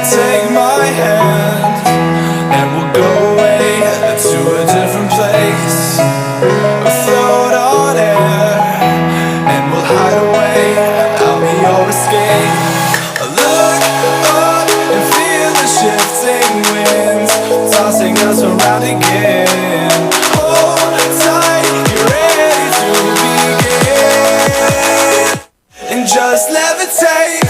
Take my hand and we'll go away to a different place. Float on air and we'll hide away. I'll be your escape. Look up and feel the shifting winds tossing us around again. Hold tight, get ready to begin and just levitate.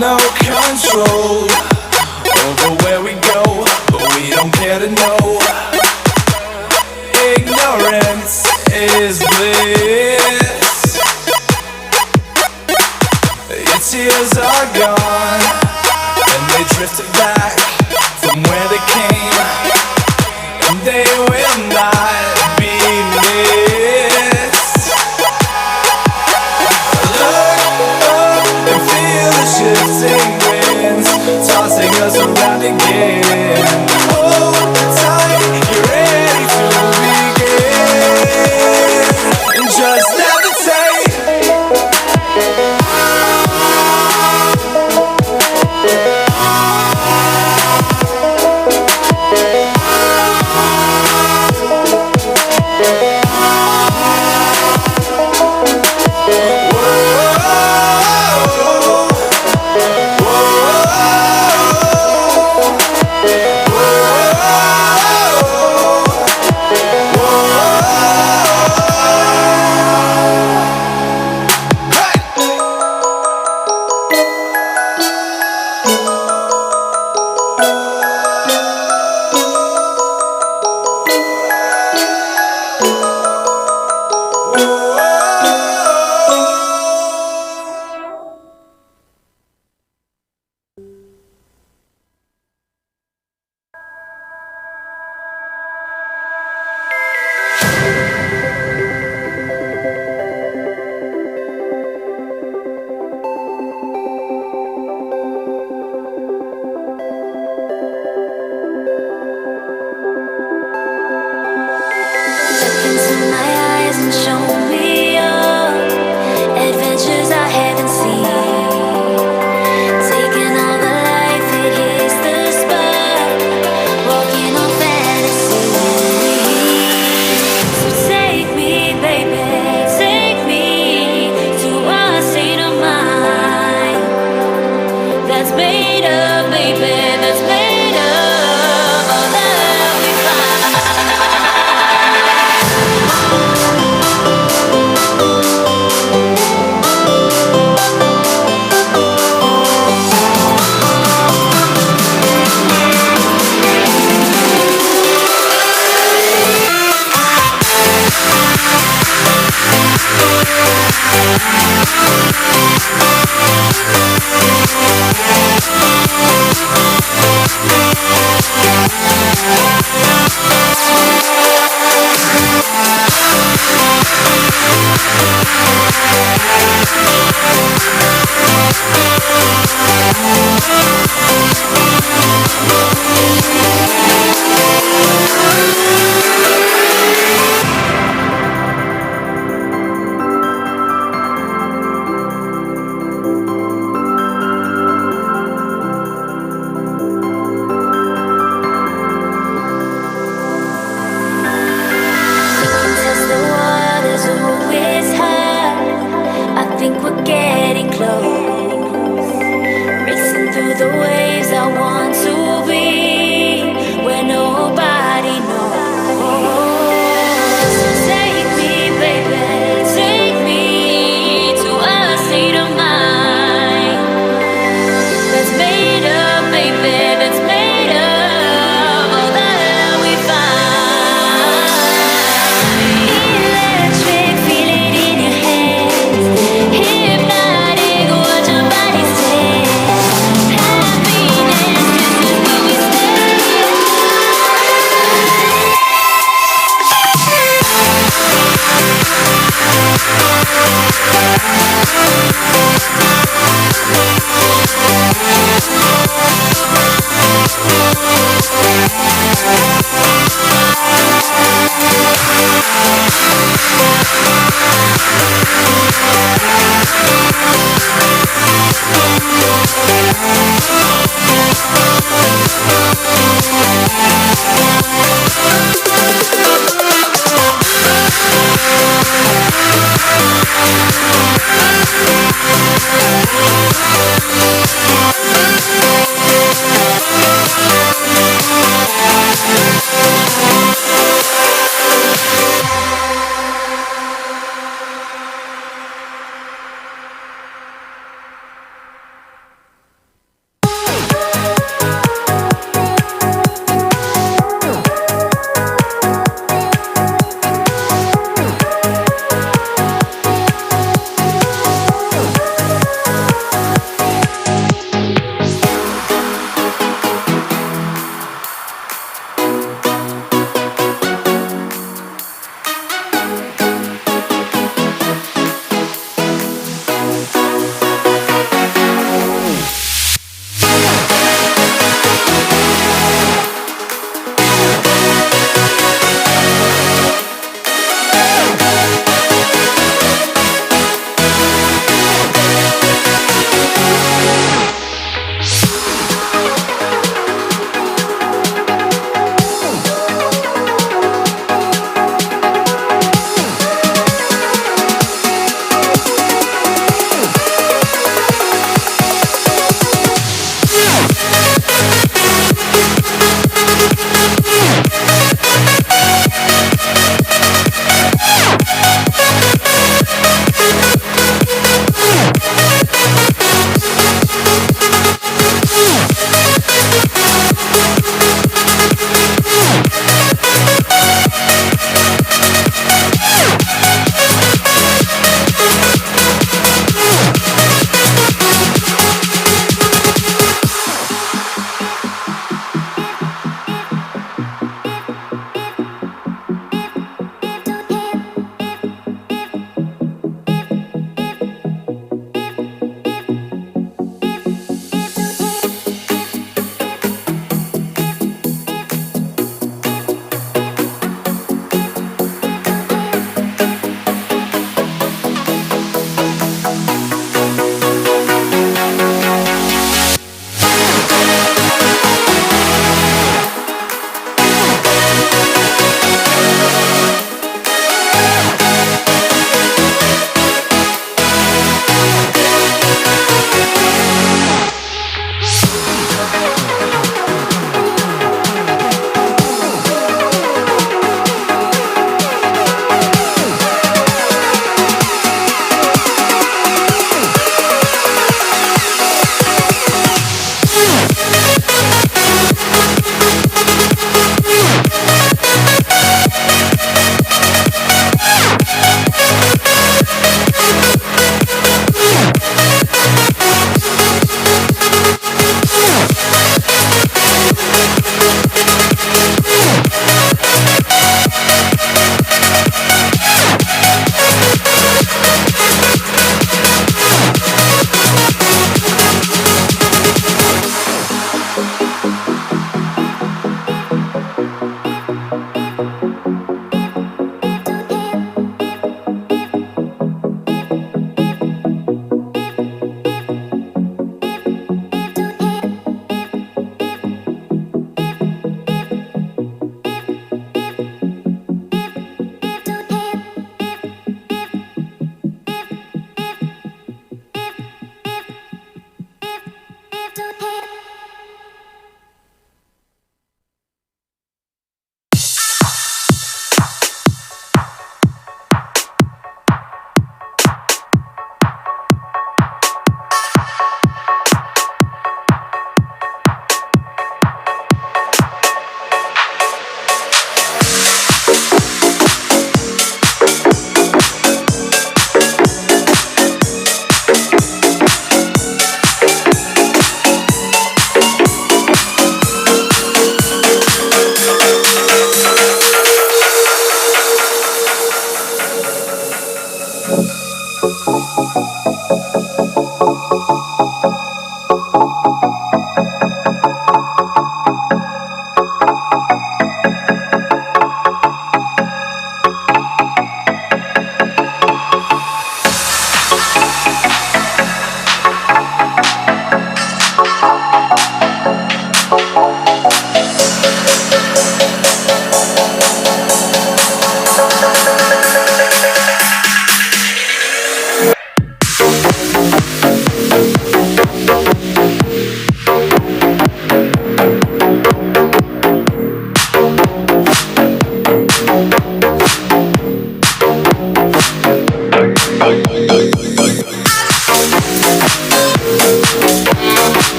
No control over where we go, but we don't care to know. Ignorance is bliss. Your tears are gone, and they drifted back from where they came, and they will not be missed. Look up and feel the shifting winds tossing us around again. Hold tight, get ready to begin and just levitate.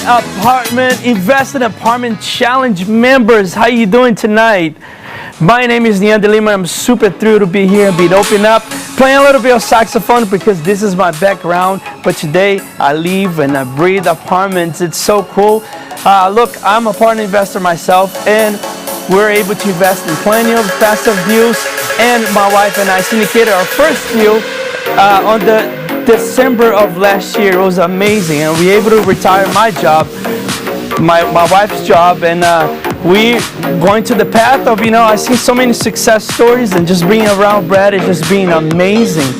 Apartment Invest in Apartment Challenge members, how you doing tonight? My name is Nean de Lima. I'm super thrilled to be here and be open up, playing a little bit of saxophone because this is my background. But today I live and I breathe apartments. It's so cool. Look, I'm a apartment investor myself, and we're able to invest in plenty of passive deals. And my wife and I syndicated our first deal on the December of last year. It was amazing, and we were able to retire my job, my wife's job, and we going to the path of, I see so many success stories, and just being around Brad is just being amazing.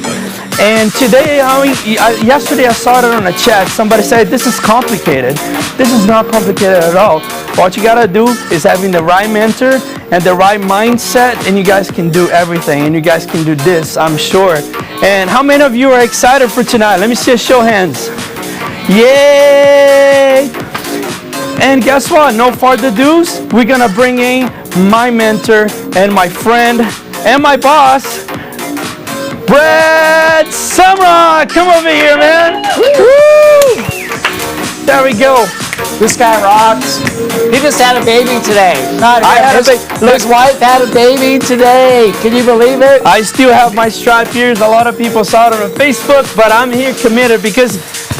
And today, yesterday I saw it on a chat. Somebody said, this is complicated. This is not complicated at all. What you gotta do is having the right mentor and the right mindset, and you guys can do everything, and you guys can do this, I'm sure. And how many of you are excited for tonight? Let me see a show of hands. Yay! And guess what? No further ado, we're gonna bring in my mentor and my friend and my boss, Brad Samrock. Come over here, man. Woo! There we go. This guy rocks. He just had a baby today. His wife had a baby today. Can you believe it? I still have my stripe ears. A lot of people saw it on Facebook, but I'm here committed because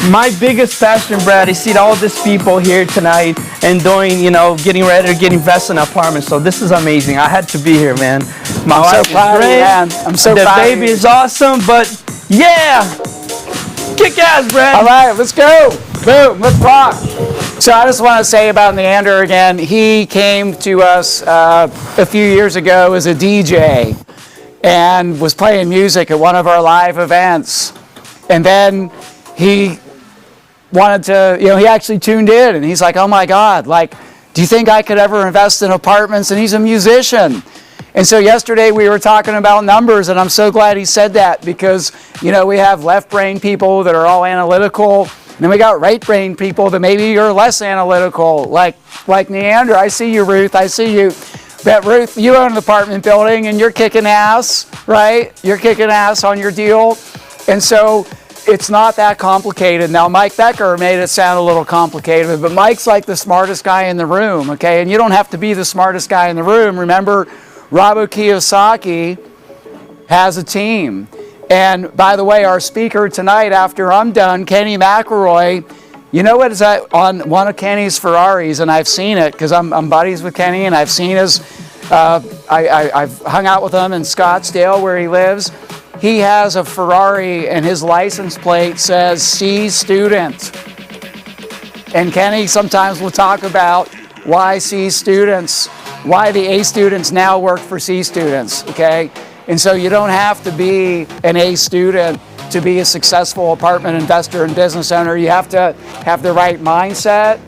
my biggest passion, Brad, is see all these people here tonight and doing, getting ready to get invested in apartments. So this is amazing. I had to be here, man. My wife is great. I'm so proud. The baby is awesome, but yeah, kick ass, Brad. All right, let's go. Boom, let's rock. So I just want to say about Neander again. He came to us a few years ago as a DJ and was playing music at one of our live events. And then he wanted to, he actually tuned in, and he's like, oh my God, do you think I could ever invest in apartments? And he's a musician. And so yesterday we were talking about numbers, and I'm so glad he said that, because, you know, we have left brain people that are all analytical, and then we got right brain people that maybe are less analytical, like Neander. I see you, Ruth. I see you. But Ruth, you own an apartment building and you're kicking ass, right? You're kicking ass on your deal. And so it's not that complicated. Now, Mike Becker made it sound a little complicated, but Mike's like the smartest guy in the room, okay? And you don't have to be the smartest guy in the room. Remember, Robert Kiyosaki has a team. And by the way, our speaker tonight, after I'm done, Kenny McElroy, you know what is that on one of Kenny's Ferraris, and I've seen it because I'm buddies with Kenny, and I've seen his, I've hung out with him in Scottsdale where he lives. He has a Ferrari and his license plate says C student. And Kenny sometimes will talk about why C students, why the A students now work for C students, okay? And so you don't have to be an A student to be a successful apartment investor and business owner. You have to have the right mindset.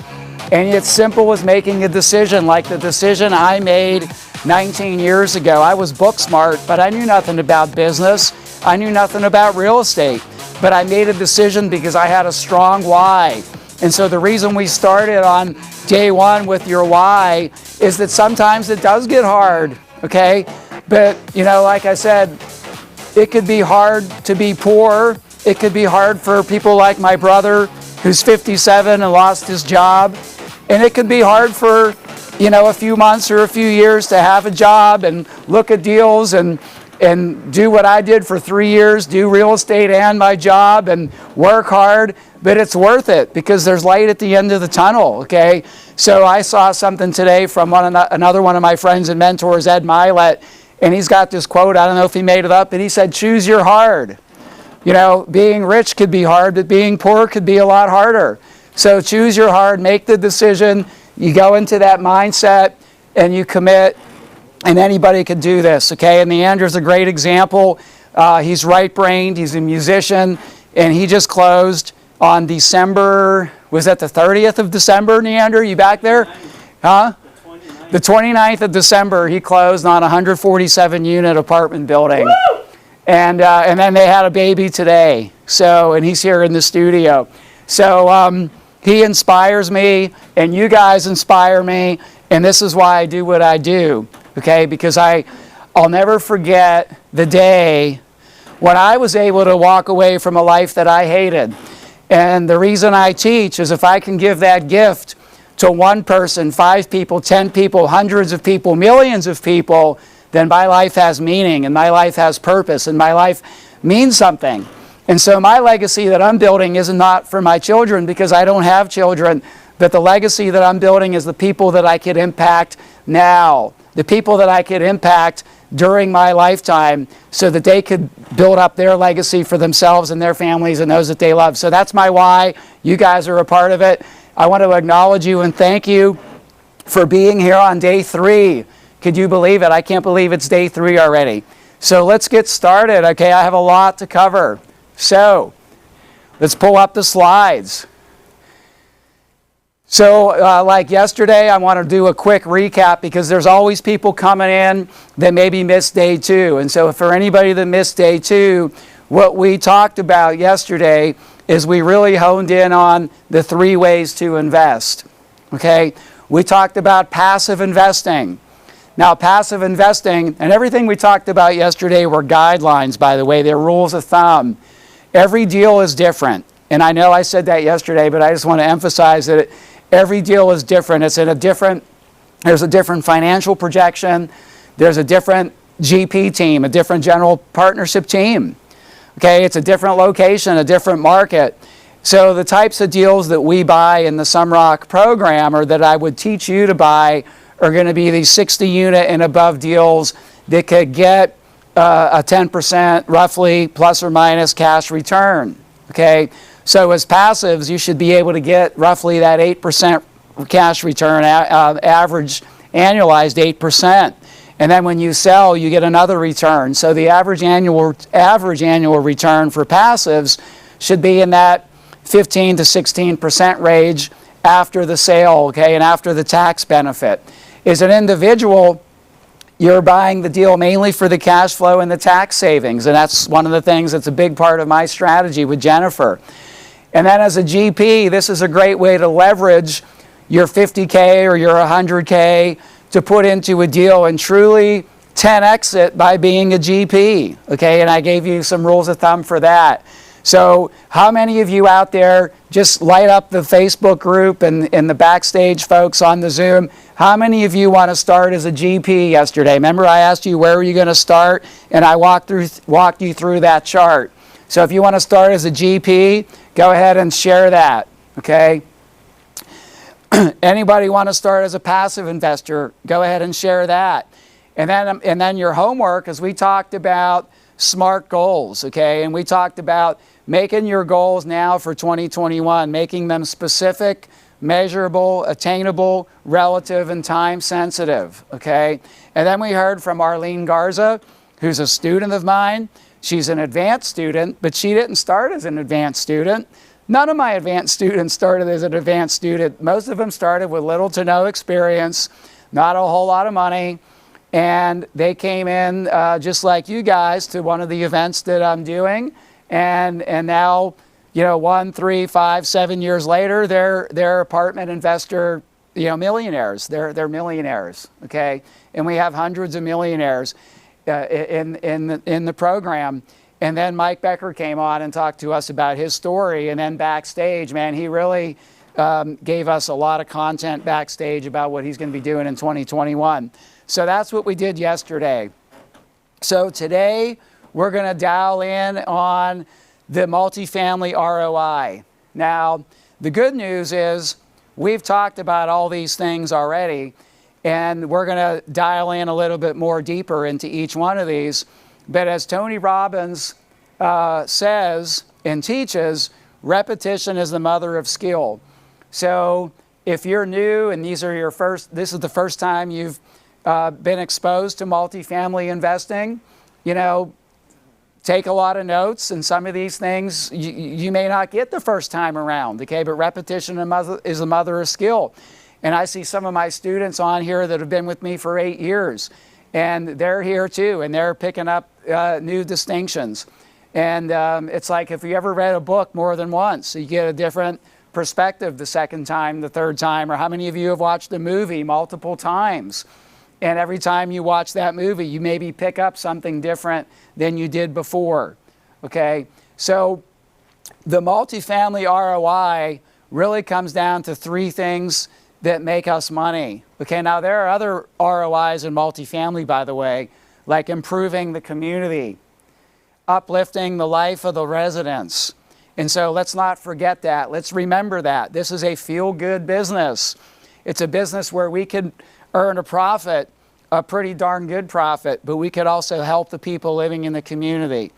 And it's simple as making a decision, like the decision I made 19 years ago. I was book smart, but I knew nothing about business. I knew nothing about real estate. But I made a decision because I had a strong why. And so the reason we started on day one with your why is that sometimes it does get hard, okay? But, you know, like I said, it could be hard to be poor. It could be hard for people like my brother who's 57 and lost his job. And it could be hard for, you know, a few months or a few years to have a job and look at deals and do what I did for 3 years, do real estate and my job and work hard. But it's worth it because there's light at the end of the tunnel, okay? So I saw something today from another one of my friends and mentors, Ed Milet, and he's got this quote, I don't know if he made it up, but he said, choose your hard. You know, being rich could be hard, but being poor could be a lot harder. So choose your hard, make the decision, you go into that mindset, and you commit, and anybody can do this, okay? And Neander's a great example. He's right-brained, he's a musician, and he just closed on December, was that the 30th of December, Neander? You back there? Huh? The 29th of December, he closed on a 147-unit apartment building. Woo! And then they had a baby today. So, and he's here in the studio. So he inspires me, and you guys inspire me, and this is why I do what I do, okay? Because I'll never forget the day when I was able to walk away from a life that I hated. And the reason I teach is if I can give that gift to one person, 5 people, 10 people, hundreds of people, millions of people, then my life has meaning and my life has purpose and my life means something. And so my legacy that I'm building is not for my children because I don't have children, but the legacy that I'm building is the people that I could impact now, the people that I could impact during my lifetime so that they could build up their legacy for themselves and their families and those that they love. So that's my why. You guys are a part of it. I want to acknowledge you and thank you for being here on day 3. Could you believe it? I can't believe it's day 3 already. So let's get started, okay? I have a lot to cover. So let's pull up the slides. So like yesterday, I want to do a quick recap because there's always people coming in that maybe missed day 2. And so for anybody that missed day 2, what we talked about yesterday is we really honed in on the 3 ways to invest, okay? We talked about passive investing. Now, passive investing, and everything we talked about yesterday were guidelines, by the way. They're rules of thumb. Every deal is different. And I know I said that yesterday, but I just want to emphasize that every deal is different. It's in there's a different financial projection. There's a different GP team, a different general partnership team. Okay, it's a different location, a different market. So the types of deals that we buy in the Sumrock program or that I would teach you to buy are going to be these 60 unit and above deals that could get a 10% roughly plus or minus cash return. Okay, so as passives, you should be able to get roughly that 8% cash return, average annualized 8%. And then when you sell, you get another return. So the average annual return for passives should be in that 15 to 16% range after the sale, okay, and after the tax benefit. As an individual, you're buying the deal mainly for the cash flow and the tax savings. And that's one of the things that's a big part of my strategy with Jennifer. And then as a GP, this is a great way to leverage your 50K or your 100K to put into a deal and truly 10x it by being a GP. Okay, and I gave you some rules of thumb for that. So how many of you out there, just light up the Facebook group and the backstage folks on the Zoom, how many of you want to start as a GP yesterday? Remember I asked you where were you going to start, and I walked you through that chart. So if you want to start as a GP, go ahead and share that, okay? Anybody want to start as a passive investor, go ahead and share that. And then your homework, as we talked about SMART goals, okay? And we talked about making your goals now for 2021, making them specific, measurable, attainable, relative, and time sensitive, okay? And then we heard from Arlene Garza, who's a student of mine. She's an advanced student, but she didn't start as an advanced student. None of my advanced students started as an advanced student. Most of them started with little to no experience, not a whole lot of money, and they came in just like you guys to one of the events that I'm doing, and now, you know, 1, 3, 5, 7 years later, they're apartment investor, you know, millionaires. They're millionaires, okay? And we have hundreds of millionaires in the program. And then Mike Becker came on and talked to us about his story. And then backstage, man, he really gave us a lot of content backstage about what he's going to be doing in 2021. So that's what we did yesterday. So today, we're going to dial in on the multifamily ROI. Now, the good news is we've talked about all these things already, and we're going to dial in a little bit more deeper into each one of these. But as Tony Robbins says and teaches, repetition is the mother of skill. So if you're new and this is the first time you've been exposed to multifamily investing, you know, take a lot of notes, and some of these things you may not get the first time around, okay? But repetition is the mother of skill. And I see some of my students on here that have been with me for 8 years, and they're here too, and they're picking up new distinctions. And it's like if you ever read a book more than once, you get a different perspective the second time, the third time, or how many of you have watched a movie multiple times? And every time you watch that movie, you maybe pick up something different than you did before, okay? So the multifamily ROI really comes down to 3 things that make us money. Okay, now there are other ROIs in multifamily, by the way, like improving the community, uplifting the life of the residents. And so let's not forget that. Let's remember that. This is a feel-good business. It's a business where we could earn a profit, a pretty darn good profit, but we could also help the people living in the community.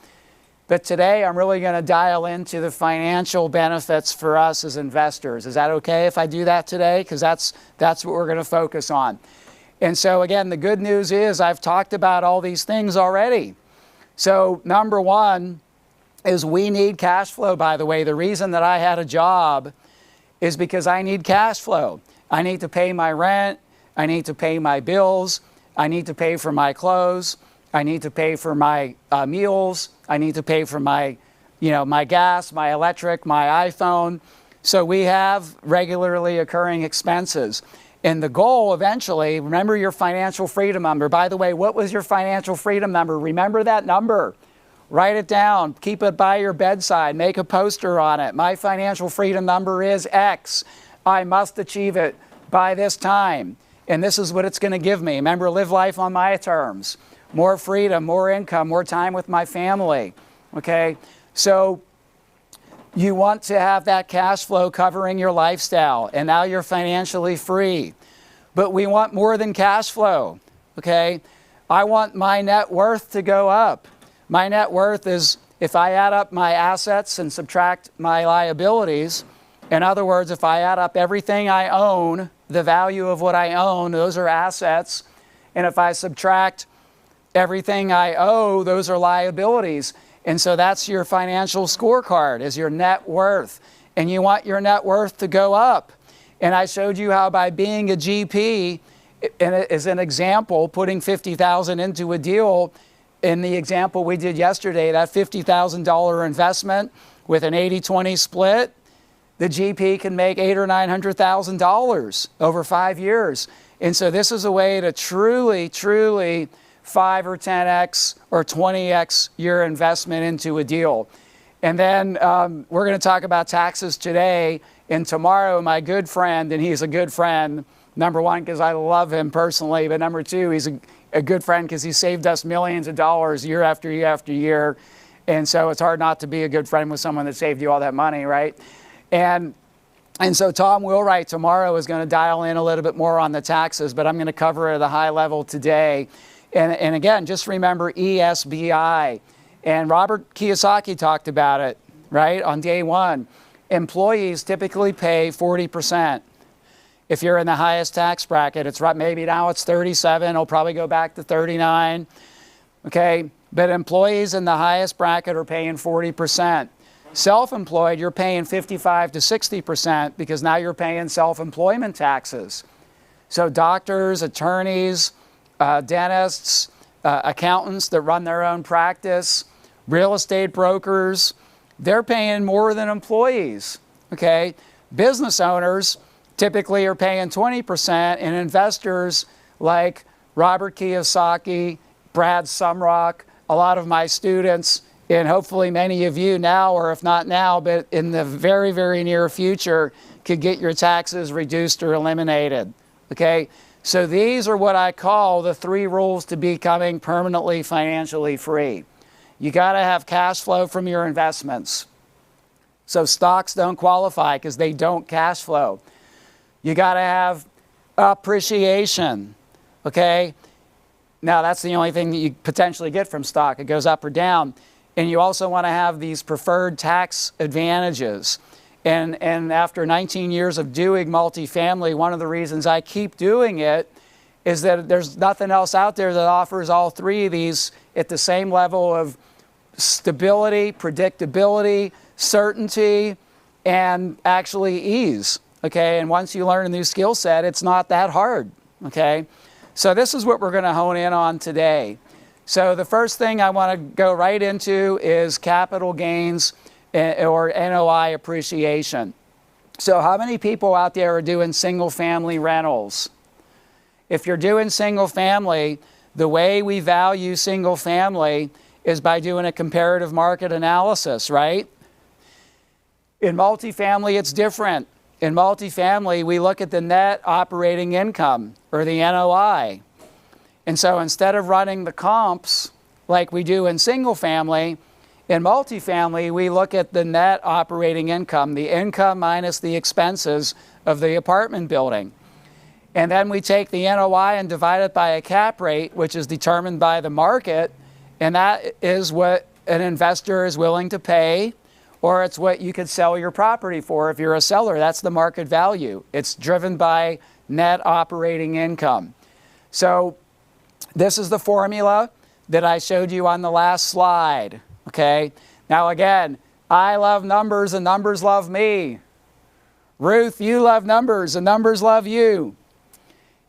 But today I'm really going to dial into the financial benefits for us as investors. Is that okay if I do that today? Because that's what we're going to focus on. And so again, the good news is I've talked about all these things already. So number one is we need cash flow, by the way. The reason that I had a job is because I need cash flow. I need to pay my rent. I need to pay my bills. I need to pay for my clothes. I need to pay for my meals. I need to pay for my, my gas, my electric, my iPhone. So we have regularly occurring expenses. And the goal eventually, remember your financial freedom number. By the way, what was your financial freedom number? Remember that number. Write it down. Keep it by your bedside. Make a poster on it. My financial freedom number is X. I must achieve it by this time. And this is what it's going to give me. Remember, live life on my terms. More freedom, more income, more time with my family. Okay? So you want to have that cash flow covering your lifestyle, and now you're financially free. But we want more than cash flow. Okay? I want my net worth to go up. My net worth is, if I add up my assets and subtract my liabilities, in other words, if I add up everything I own, the value of what I own, those are assets. And if I subtract everything I owe, those are liabilities. And so that's your financial scorecard, is your net worth. And you want your net worth to go up. And I showed you how by being a GP and as an example, putting $50,000 into a deal, in the example we did yesterday, that $50,000 investment with an 80-20 split, the GP can make $800,000 or $900,000 over 5 years. And so this is a way to truly 5 or 10x or 20x your investment into a deal. And then we're going to talk about taxes today. And tomorrow, my good friend, and he's a good friend, number one, because I love him personally, but number two, he's a good friend because he saved us millions of dollars year after year after year. And so it's hard not to be a good friend with someone that saved you all that money, right? And so Tom Wheelwright tomorrow is going to dial in a little bit more on the taxes, but I'm going to cover it at a high level today. And again, just remember ESBI. And Robert Kiyosaki talked about it, right, on day one. Employees typically pay 40%. If you're in the highest tax bracket, it's right, maybe now it's 37, it'll probably go back to 39, okay? But employees in the highest bracket are paying 40%. Self-employed, you're paying 55 to 60% because now you're paying self-employment taxes. So doctors, attorneys, dentists, accountants that run their own practice, real estate brokers, they're paying more than employees, okay? Business owners typically are paying 20%, and investors like Robert Kiyosaki, Brad Sumrock, a lot of my students, and hopefully many of you now, or if not now, but in the very, very near future, could get your taxes reduced or eliminated, okay? So these are what I call the 3 rules to becoming permanently financially free. You got to have cash flow from your investments. So stocks don't qualify because they don't cash flow. You got to have appreciation, okay? Now that's the only thing that you potentially get from stock. It goes up or down. And you also want to have these preferred tax advantages. And after 19 years of doing multifamily, one of the reasons I keep doing it is that there's nothing else out there that offers all 3 of these at the same level of stability, predictability, certainty, and actually ease, okay? And once you learn a new skill set, it's not that hard, okay? So this is what we're going to hone in on today. So the first thing I want to go right into is capital gains or NOI appreciation. So how many people out there are doing single family rentals? If you're doing single family, the way we value single family is by doing a comparative market analysis, right? In multifamily, it's different. In multifamily, we look at the net operating income, or the NOI. And so instead of running the comps like we do in single family, in multifamily, we look at the net operating income, the income minus the expenses of the apartment building. And then we take the NOI and divide it by a cap rate, which is determined by the market, and that is what an investor is willing to pay, or it's what you could sell your property for if you're a seller. That's the market value. It's driven by net operating income. So this is the formula that I showed you on the last slide, okay? Now again, I love numbers and numbers love me. Ruth, you love numbers and numbers love you.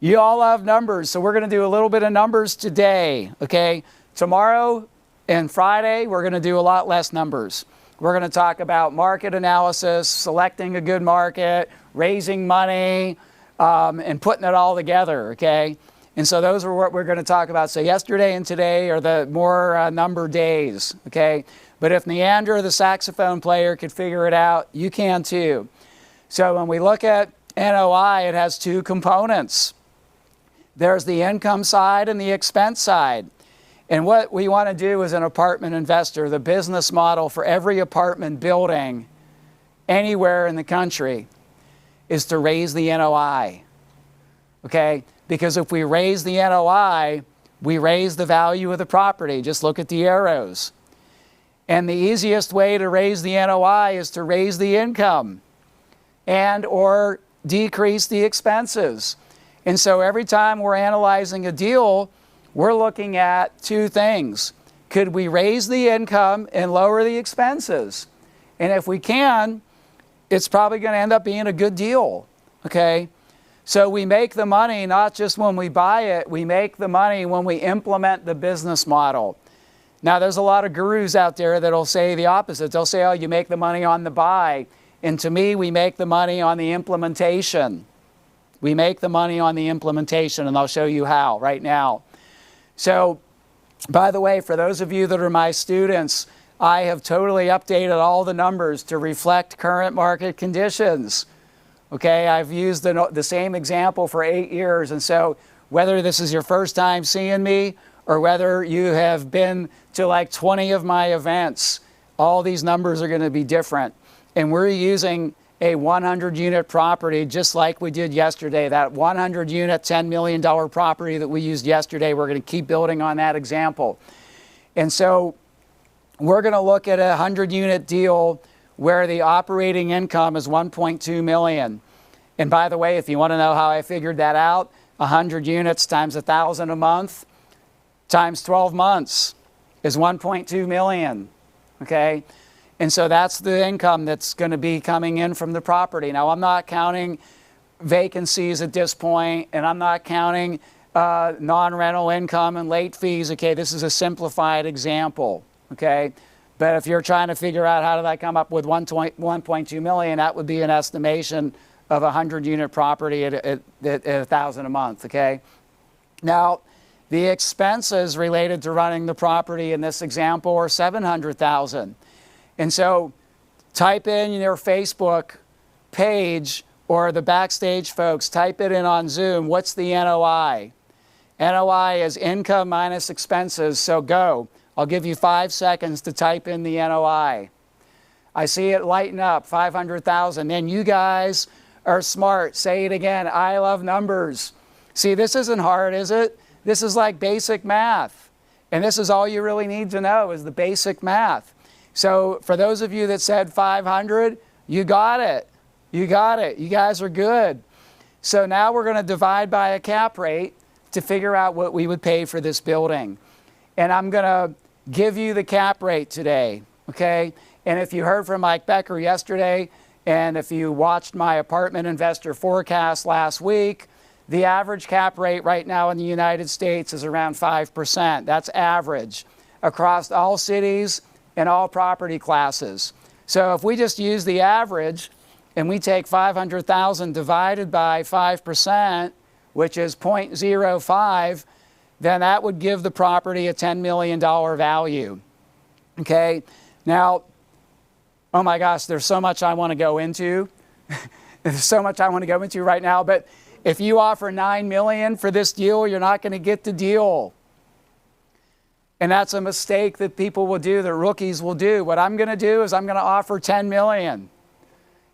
You all love numbers, so we're going to do a little bit of numbers today, okay? Tomorrow and Friday, we're going to do a lot less numbers. We're going to talk about market analysis, selecting a good market, raising money, and putting it all together, okay? And so those are what we're going to talk about. So yesterday and today are the more number days, okay? But if Neander, the saxophone player, could figure it out, you can too. So when we look at NOI, it has 2 components. There's the income side and the expense side. And what we want to do as an apartment investor, the business model for every apartment building anywhere in the country is to raise the NOI, okay? Because if we raise the NOI, we raise the value of the property. Just look at the arrows. And the easiest way to raise the NOI is to raise the income and or decrease the expenses. And so every time we're analyzing a deal, we're looking at 2 things. Could we raise the income and lower the expenses? And if we can, it's probably going to end up being a good deal, okay? So we make the money not just when we buy it, we make the money when we implement the business model. Now, there's a lot of gurus out there that'll say the opposite. They'll say, oh, you make the money on the buy. And to me, we make the money on the implementation. We make the money on the implementation, and I'll show you how right now. So, by the way, for those of you that are my students, I have totally updated all the numbers to reflect current market conditions. Okay, I've used the same example for 8 years, and so whether this is your first time seeing me or whether you have been to like 20 of my events, all these numbers are going to be different. And we're using a 100 unit property just like we did yesterday. That 100 unit, $10 million property that we used yesterday, we're going to keep building on that example. And so we're going to look at a 100 unit deal where the operating income is 1.2 million. And by the way, if you want to know how I figured that out, 100 units times 1,000 a month times 12 months is 1.2 million, okay? And so that's the income that's going to be coming in from the property. Now, I'm not counting vacancies at this point, and I'm not counting non-rental income and late fees, okay? This is a simplified example, okay? But if you're trying to figure out how did I come up with 1.2 million, that would be an estimation of a 100 unit property at 1,000 a month, okay? Now, the expenses related to running the property in this example are 700,000. And so type in your Facebook page, or the Backstage folks, type it in on Zoom, what's the NOI? NOI is income minus expenses, so go. I'll give you 5 seconds to type in the NOI. I see it lighten up, 500,000. And you guys are smart. Say it again. I love numbers. See, this isn't hard, is it? This is like basic math. And this is all you really need to know is the basic math. So for those of you that said 500, you got it. You got it. You guys are good. So now we're going to divide by a cap rate to figure out what we would pay for this building. And I'm going to give you the cap rate today, okay? And if you heard from Mike Becker yesterday, and if you watched my apartment investor forecast last week, the average cap rate right now in the United States is around 5%. That's average across all cities and all property classes. So if we just use the average and we take 500,000 divided by 5%, which is 0.05, then that would give the property a $10 million value, okay? Now, oh my gosh, there's so much I want to go into. There's so much I want to go into right now, but if you offer $9 million for this deal, you're not going to get the deal. And that's a mistake that people will do, that rookies will do. What I'm going to do is I'm going to offer $10 million.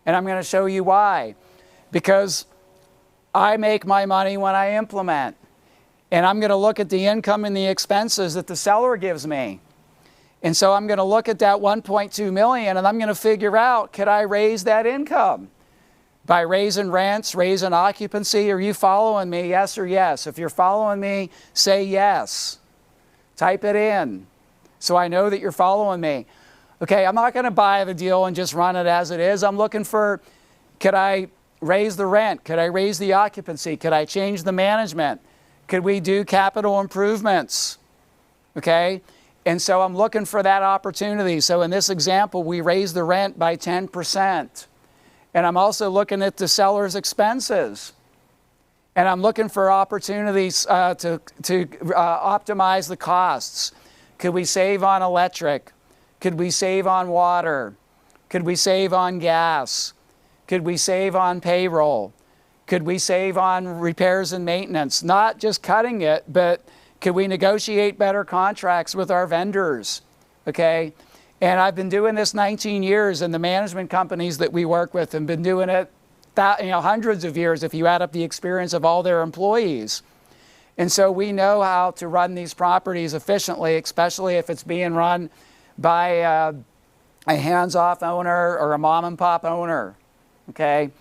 And I'm going to show you why. Because I make my money when I implement. And I'm going to look at the income and the expenses that the seller gives me. And so I'm going to look at that 1.2 million and I'm going to figure out, could I raise that income? By raising rents, raising occupancy? Are you following me? Yes or yes? If you're following me, say yes. Type it in so I know that you're following me. Okay, I'm not going to buy the deal and just run it as it is. I'm looking for, could I raise the rent? Could I raise the occupancy? Could I change the management? Could we do capital improvements? Okay, and so I'm looking for that opportunity. So in this example, we raised the rent by 10%. And I'm also looking at the seller's expenses. And I'm looking for opportunities to optimize the costs. Could we save on electric? Could we save on water? Could we save on gas? Could we save on payroll? Could we save on repairs and maintenance? Not just cutting it, but could we negotiate better contracts with our vendors? Okay? And I've been doing this 19 years, and the management companies that we work with have been doing it hundreds of years if you add up the experience of all their employees. And so we know how to run these properties efficiently, especially if it's being run by a hands-off owner or a mom-and-pop owner, okay?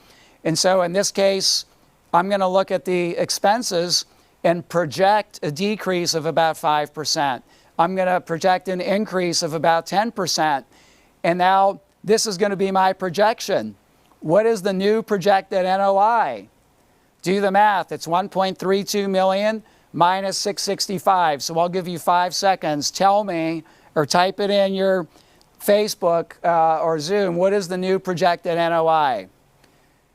And so in this case, I'm going to look at the expenses and project a decrease of about 5%. I'm going to project an increase of about 10%. And now this is going to be my projection. What is the new projected NOI? Do the math. It's 1.32 million minus 665. So I'll give you 5 seconds. Tell me, or type it in your Facebook or Zoom, what is the new projected NOI?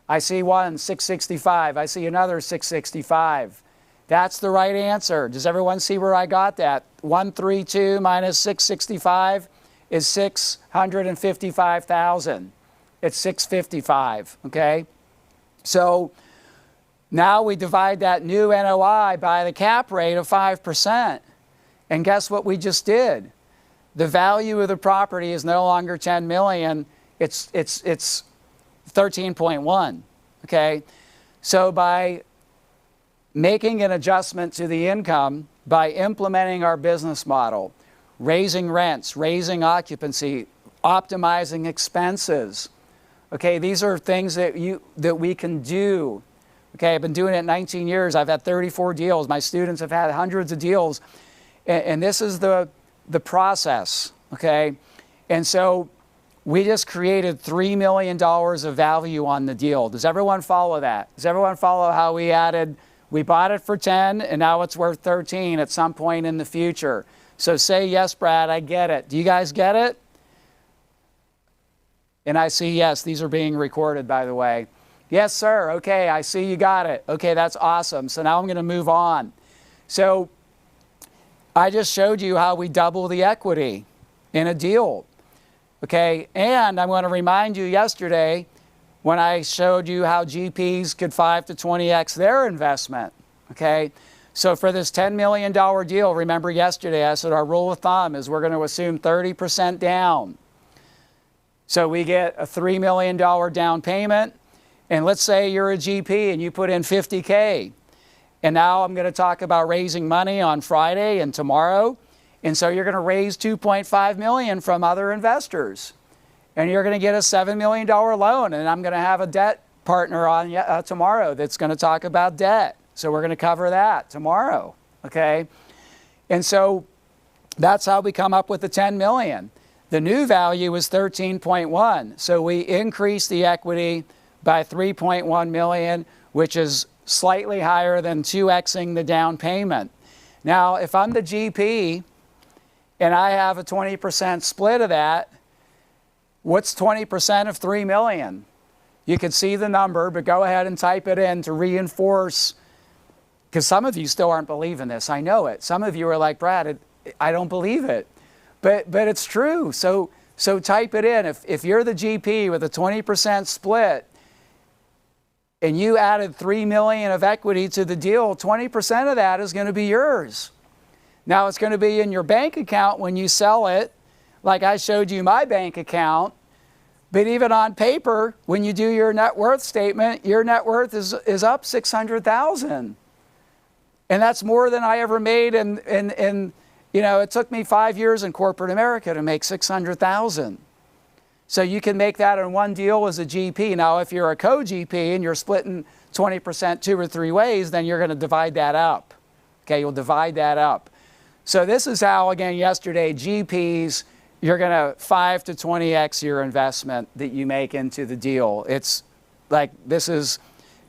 I see one, 665. I see another 665. That's the right answer. Does everyone see where I got that? 132 minus 665 is 655,000. It's 655, okay? So now we divide that new NOI by the cap rate of 5%. And guess what we just did? The value of the property is no longer 10 million, it's 13.1, okay? So by making an adjustment to the income, by implementing our business model, raising rents, raising occupancy, optimizing expenses, okay, these are things that we can do. Okay, I've been doing it 19 years. I've had 34 deals. My students have had hundreds of deals. And this is the process, okay? And so we just created $3 million of value on the deal. Does everyone follow that? Does everyone follow how we bought it for 10 and now it's worth 13 at some point in the future? So say, yes, Brad, I get it. Do you guys get it? And I see, yes, these are being recorded, by the way. Yes, sir. Okay, I see you got it. Okay, that's awesome. So now I'm going to move on. So I just showed you how we double the equity in a deal. Okay, and I'm going to remind you yesterday when I showed you how GPs could 5 to 20x their investment. Okay, so for this $10 million deal, remember yesterday I said our rule of thumb is we're going to assume 30% down. So we get a $3 million down payment. And let's say you're a GP and you put in 50K. And now I'm going to talk about raising money on Friday and tomorrow. And so you're going to raise $2.5 million from other investors. And you're going to get a $7 million loan. And I'm going to have a debt partner on tomorrow that's going to talk about debt. So we're going to cover that tomorrow. Okay? And so that's how we come up with the 10 million. The new value is 13.1. So we increase the equity by 3.1 million, which is slightly higher than 2xing the down payment. Now, if I'm the GP and I have a 20% split of that, what's 20% of 3 million? You can see the number, but go ahead and type it in to reinforce, because some of you still aren't believing this. I know it. Some of you are like, Brad, I don't believe it. But it's true. So type it in. If you're the GP with a 20% split, and you added 3 million of equity to the deal, 20% of that is going to be yours. Now it's going to be in your bank account when you sell it, like I showed you my bank account. But even on paper, when you do your net worth statement, your net worth is up 600,000. And that's more than I ever made. And it took me 5 years in corporate America to make 600,000. So you can make that in one deal as a GP. Now, if you're a co-GP and you're splitting 20% 2 or 3 ways, then you're going to divide that up. Okay, you'll divide that up. So this is how, again, yesterday, GPs, you're going to 5 to 20x your investment that you make into the deal. It's like this is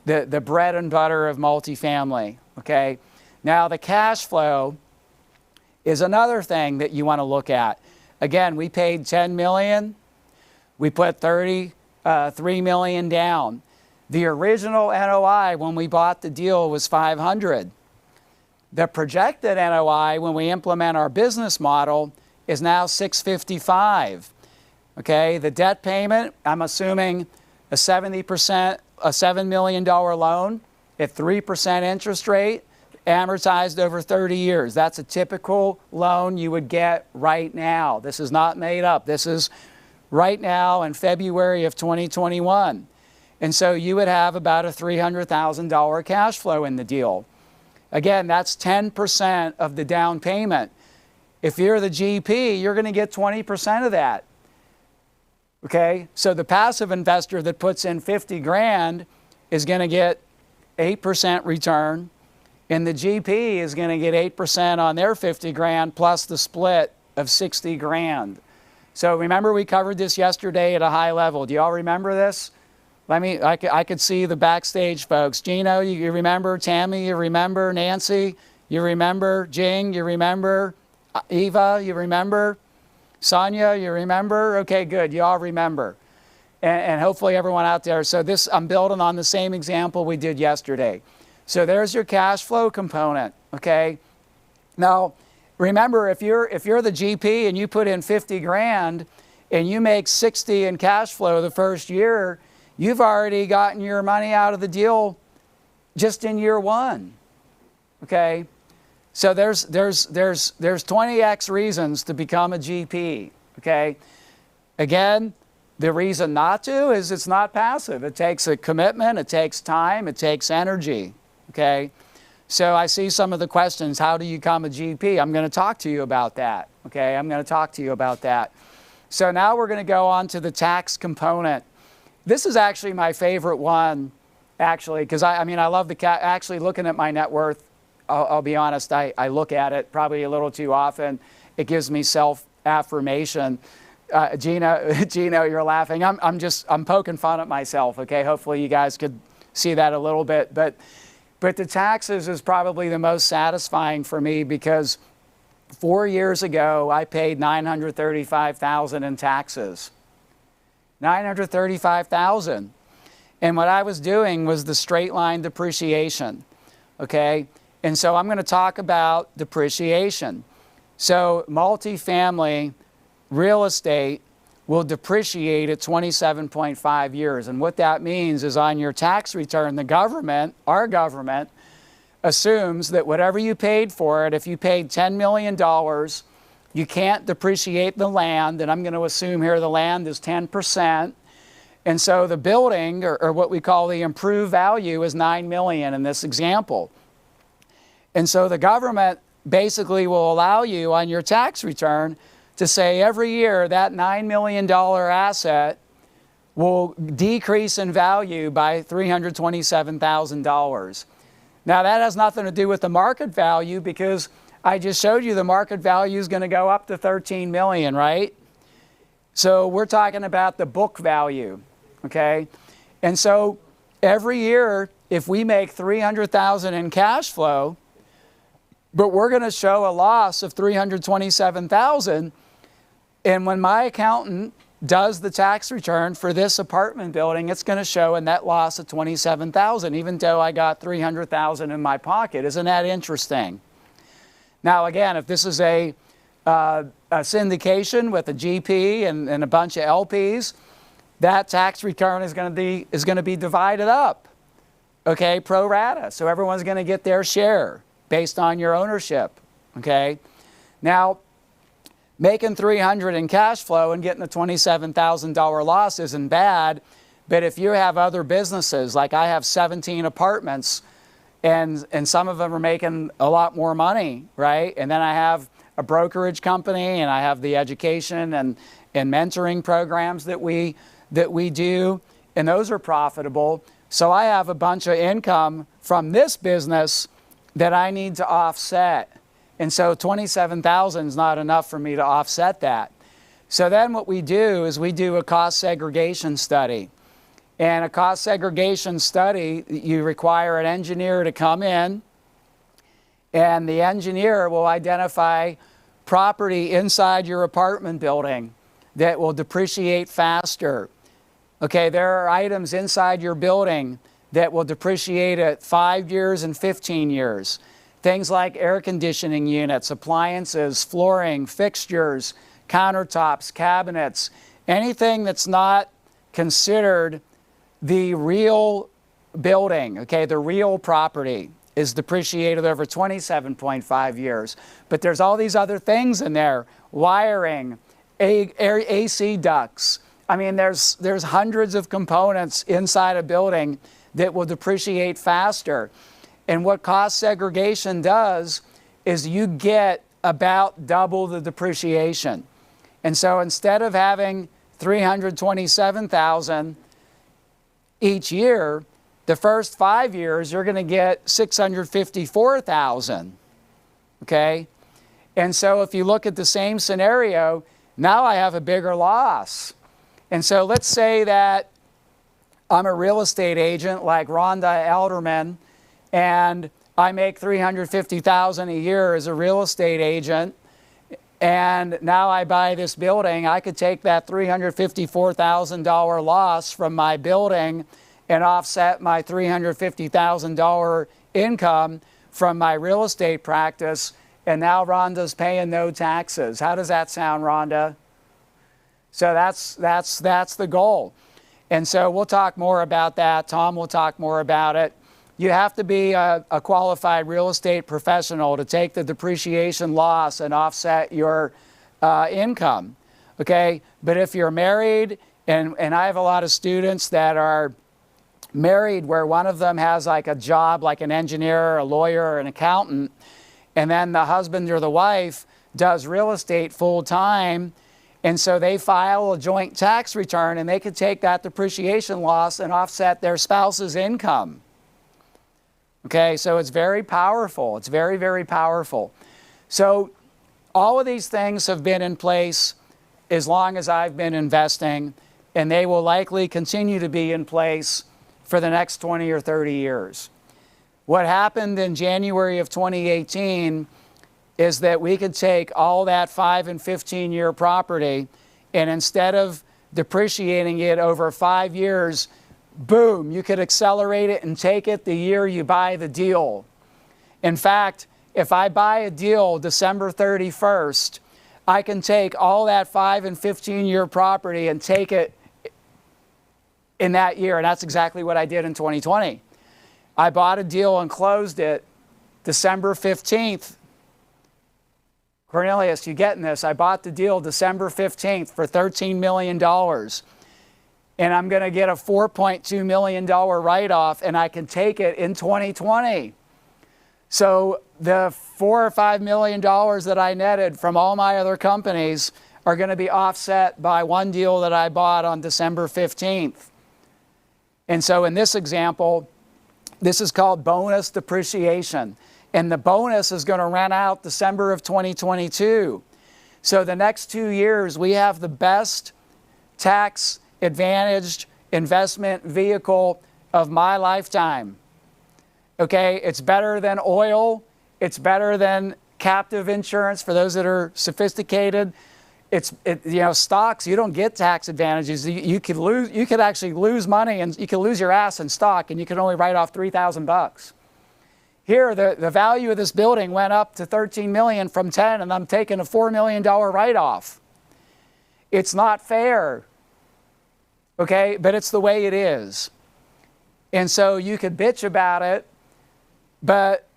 the bread and butter of multifamily. Okay, now the cash flow is another thing that you want to look at. Again, we paid 10 million. We put 3 million down. The original NOI when we bought the deal was 500. The projected NOI when we implement our business model is now 655. Okay, the debt payment, I'm assuming a 70%, a $7 million loan at 3% interest rate, amortized over 30 years. That's a typical loan you would get right now. This is not made up. This is right now in February of 2021. And so you would have about a $300,000 cash flow in the deal. Again, that's 10% of the down payment. If you're the GP, you're going to get 20% of that. Okay? So the passive investor that puts in 50 grand is going to get 8% return, and the GP is going to get 8% on their 50 grand plus the split of 60 grand. So remember we covered this yesterday at a high level. Do you all remember this? I could see the backstage folks. Gino, you remember? Tammy, you remember? Nancy, you remember? Jing, you remember? Eva, you remember? Sonia, you remember? Okay, good. You all remember. And hopefully everyone out there. So this, I'm building on the same example we did yesterday. So there's your cash flow component, okay? Now, remember, if you're the GP and you put in 50 grand and you make 60 in cash flow the first year, you've already gotten your money out of the deal just in year one, okay? So there's 20x reasons to become a GP, okay? Again, the reason not to is it's not passive. It takes a commitment, it takes time, it takes energy, okay? So I see some of the questions, how do you become a GP? I'm going to talk to you about that, okay? I'm going to talk to you about that. So now we're going to go on to the tax component. This is actually my favorite one, actually, because I love actually looking at my net worth. I'll be honest, I look at it probably a little too often. It gives me self-affirmation. Gino, you're laughing. I'm poking fun at myself, okay? Hopefully you guys could see that a little bit. But the taxes is probably the most satisfying for me because 4 years ago, I paid $935,000 in taxes. $935,000. And what I was doing was the straight line depreciation, okay? And so I'm going to talk about depreciation. So multifamily real estate will depreciate at 27.5 years. And what that means is on your tax return, the government, our government, assumes that whatever you paid for it, if you paid $10 million, you can't depreciate the land, and I'm going to assume here the land is 10%. And so the building, or what we call the improved value, is $9 million in this example. And so the government basically will allow you on your tax return to say every year that $9 million asset will decrease in value by $327,000. Now that has nothing to do with the market value because I just showed you the market value is going to go up to 13 million, right? So we're talking about the book value, okay? And so every year, if we make 300,000 in cash flow, but we're going to show a loss of 327,000, and when my accountant does the tax return for this apartment building, it's going to show a net loss of 27,000, even though I got 300,000 in my pocket. Isn't that interesting? Now, again, if this is a syndication with a GP and a bunch of LPs, that tax return is going to be divided up, okay, pro rata. So everyone's going to get their share based on your ownership, okay? Now, making 300 in cash flow and getting a $27,000 loss isn't bad, but if you have other businesses, like I have 17 apartments, and some of them are making a lot more money, right? And then I have a brokerage company, and I have the education and mentoring programs that we do, and those are profitable. So I have a bunch of income from this business that I need to offset. And so 27,000 is not enough for me to offset that. So then what we do is we do a cost segregation study. And a cost segregation study, you require an engineer to come in, and the engineer will identify property inside your apartment building that will depreciate faster. Okay, there are items inside your building that will depreciate at 5 years and 15 years. Things like air conditioning units, appliances, flooring, fixtures, countertops, cabinets, anything that's not considered the real building, okay, the real property is depreciated over 27.5 years. But there's all these other things in there, wiring, AC ducts. I mean, there's hundreds of components inside a building that will depreciate faster. And what cost segregation does is you get about double the depreciation. And so instead of having 327,000 each year, the first 5 years you're going to get 654,000. Okay? And so if you look at the same scenario, now I have a bigger loss. And so let's say that I'm a real estate agent like Rhonda Elderman, and I make $350,000 a year as a real estate agent, and now I buy this building. I could take that $354,000 loss from my building and offset my $350,000 income from my real estate practice, and now Rhonda's paying no taxes. How does that sound, Rhonda? So that's the goal. And so we'll talk more about that. Tom will talk more about it. You have to be a qualified real estate professional to take the depreciation loss and offset your income, okay? But if you're married, and I have a lot of students that are married where one of them has like a job like an engineer, a lawyer, or an accountant, and then the husband or the wife does real estate full time, and so they file a joint tax return and they could take that depreciation loss and offset their spouse's income. Okay, so it's very powerful. It's very, very powerful. So all of these things have been in place as long as I've been investing, and they will likely continue to be in place for the next 20 or 30 years. What happened in January of 2018 is that we could take all that 5 and 15-year property, and instead of depreciating it over 5 years, boom, you could accelerate it and take it the year you buy the deal. In fact, if I buy a deal December 31st, I can take all that 5 and 15-year property and take it in that year. And that's exactly what I did in 2020. I bought a deal and closed it December 15th. Cornelius, you getting this? I bought the deal December 15th for $13 million. And I'm going to get a $4.2 million write-off, and I can take it in 2020. So the $4 or $5 million that I netted from all my other companies are going to be offset by one deal that I bought on December 15th. And so in this example, this is called bonus depreciation. And the bonus is going to run out December of 2022. So the next 2 years, we have the best tax advantaged investment vehicle of my lifetime. Okay, it's better than oil. It's better than captive insurance for those that are sophisticated. Stocks, you don't get tax advantages. You could actually lose money, and you could lose your ass in stock, and you could only write off $3,000. Here, the value of this building went up to $13 million from 10, and I'm taking a $4 million write-off. It's not fair. Okay, but it's the way it is. And so you could bitch about it, but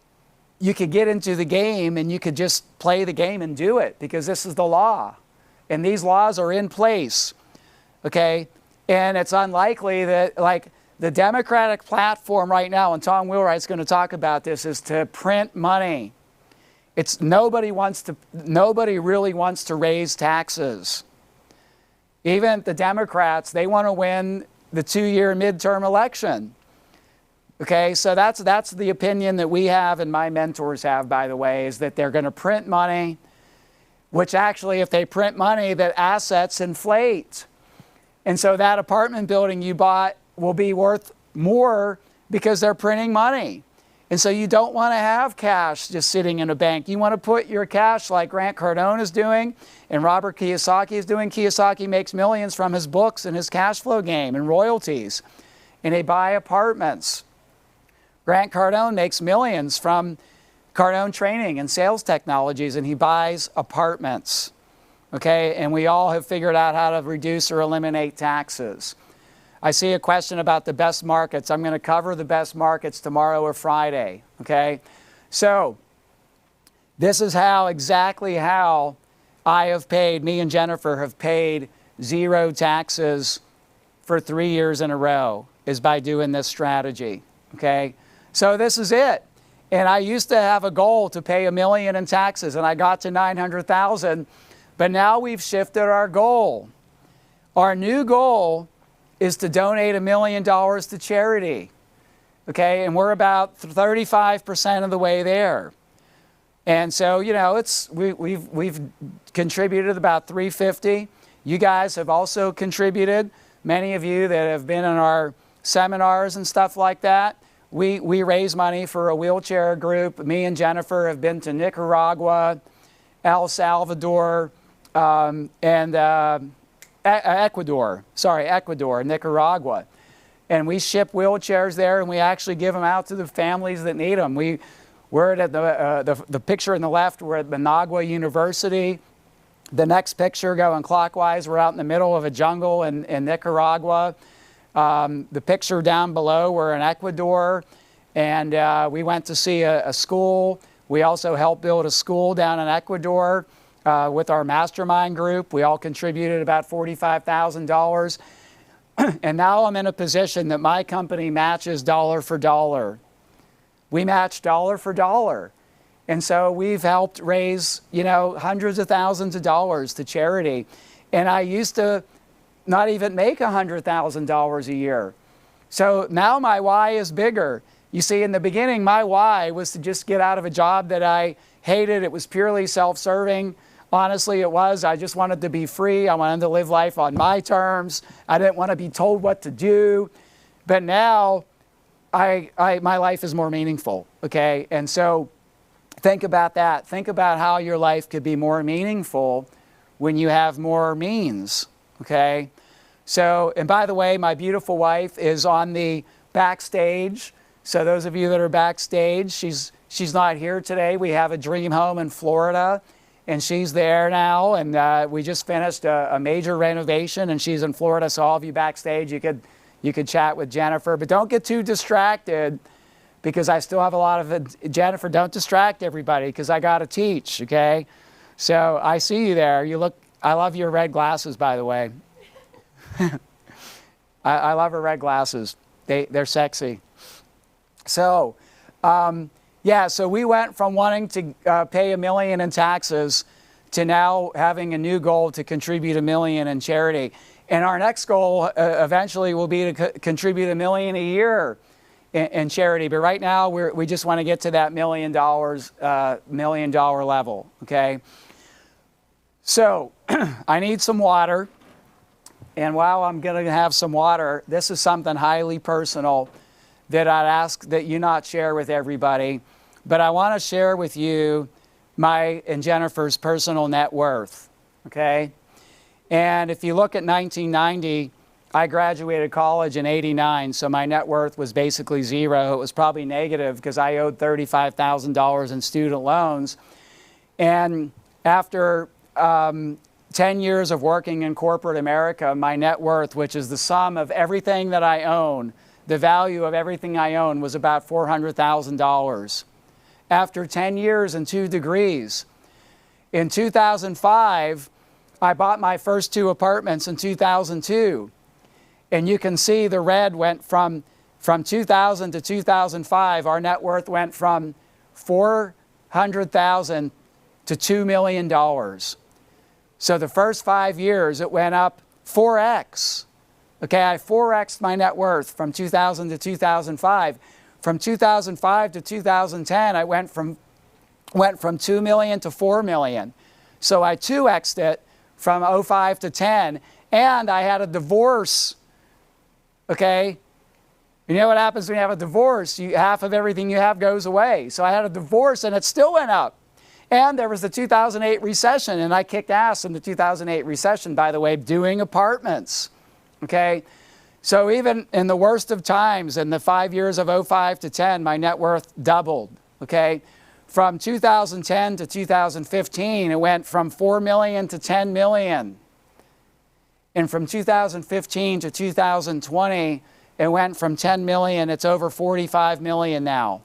you could get into the game and you could just play the game and do it, because this is the law. And these laws are in place. Okay, and it's unlikely that, like, the Democratic platform right now, and Tom Wheelwright's going to talk about this, is to print money. Nobody really wants to raise taxes. Even the Democrats, they want to win the 2-year midterm election. Okay, so that's the opinion that we have, and my mentors have, by the way, is that they're going to print money, which actually, if they print money, that assets inflate. And so that apartment building you bought will be worth more because they're printing money. And so you don't want to have cash just sitting in a bank. You want to put your cash like Grant Cardone is doing and Robert Kiyosaki is doing. Kiyosaki makes millions from his books and his cash flow game and royalties. And they buy apartments. Grant Cardone makes millions from Cardone Training and Sales Technologies, and he buys apartments. Okay, and we all have figured out how to reduce or eliminate taxes. I see a question about the best markets. I'm going to cover the best markets tomorrow or Friday, okay? So this is exactly how I have paid, me and Jennifer have paid zero taxes for 3 years in a row, is by doing this strategy, okay? So this is it. And I used to have a goal to pay $1 million in taxes, and I got to $900,000, but now we've shifted our goal. Our new goal is to donate $1 million to charity, okay? And we're about 35% of the way there. And so, you know, we've contributed about $350. You guys have also contributed. Many of you that have been in our seminars and stuff like that. We raise money for a wheelchair group. Me and Jennifer have been to Nicaragua, El Salvador, and Ecuador, Nicaragua. And we ship wheelchairs there, and we actually give them out to the families that need them. We're at the picture on the left, we're at Managua University. The next picture going clockwise, we're out in the middle of a jungle in Nicaragua. The picture down below, we're in Ecuador, and we went to see a school. We also helped build a school down in Ecuador with our mastermind group. We all contributed about $45,000. And now I'm in a position that my company matches dollar for dollar. We match dollar for dollar. And so we've helped raise, hundreds of thousands of dollars to charity. And I used to not even make $100,000 a year. So now my why is bigger. You see, in the beginning, my why was to just get out of a job that I hated. It was purely self-serving. Honestly, it was. I just wanted to be free. I wanted to live life on my terms. I didn't want to be told what to do. But now, my life is more meaningful, okay? And so think about that. Think about how your life could be more meaningful when you have more means, okay? So, and by the way, my beautiful wife is on the backstage. So those of you that are backstage, she's not here today. We have a dream home in Florida, and she's there now. And we just finished a major renovation, and she's in Florida. So all of you backstage, you could chat with Jennifer, but don't get too distracted, because I still have a lot of it. Jennifer, don't distract everybody, because I got to teach, okay? So I see you there. I love your red glasses, by the way. I love her red glasses. They're sexy. So, so we went from wanting to pay $1 million in taxes to now having a new goal to contribute $1 million in charity. And our next goal eventually will be to contribute $1 million a year in charity. But right now, we just want to get to that $1 million level, okay? So I need some water. And while I'm going to have some water, this is something highly personal that I'd ask that you not share with everybody. But I want to share with you my and Jennifer's personal net worth, okay? And if you look at 1990, I graduated college in '89, so my net worth was basically zero. It was probably negative because I owed $35,000 in student loans. And after 10 years of working in corporate America, my net worth, which is the sum of everything that I own, the value of everything I own, was about $400,000. After 10 years and 2 degrees, in 2005, I bought my first 2 apartments in 2002. And you can see the red went from 2000 to 2005, our net worth went from $400,000 to $2 million. So the first 5 years, it went up 4x. Okay, I 4x'd my net worth from 2000 to 2005. From 2005 to 2010, I went from 2 million to 4 million. So I 2x'd it from 05 to 10, and I had a divorce. Okay, you know what happens when you have a divorce? Half of everything you have goes away. So I had a divorce, and it still went up. And there was the 2008 recession, and I kicked ass in the 2008 recession, by the way, doing apartments. Okay, so even in the worst of times, in the 5 years of 05 to 10, my net worth doubled. Okay, from 2010 to 2015, it went from 4 million to 10 million. And from 2015 to 2020, it went from 10 million, it's over 45 million now.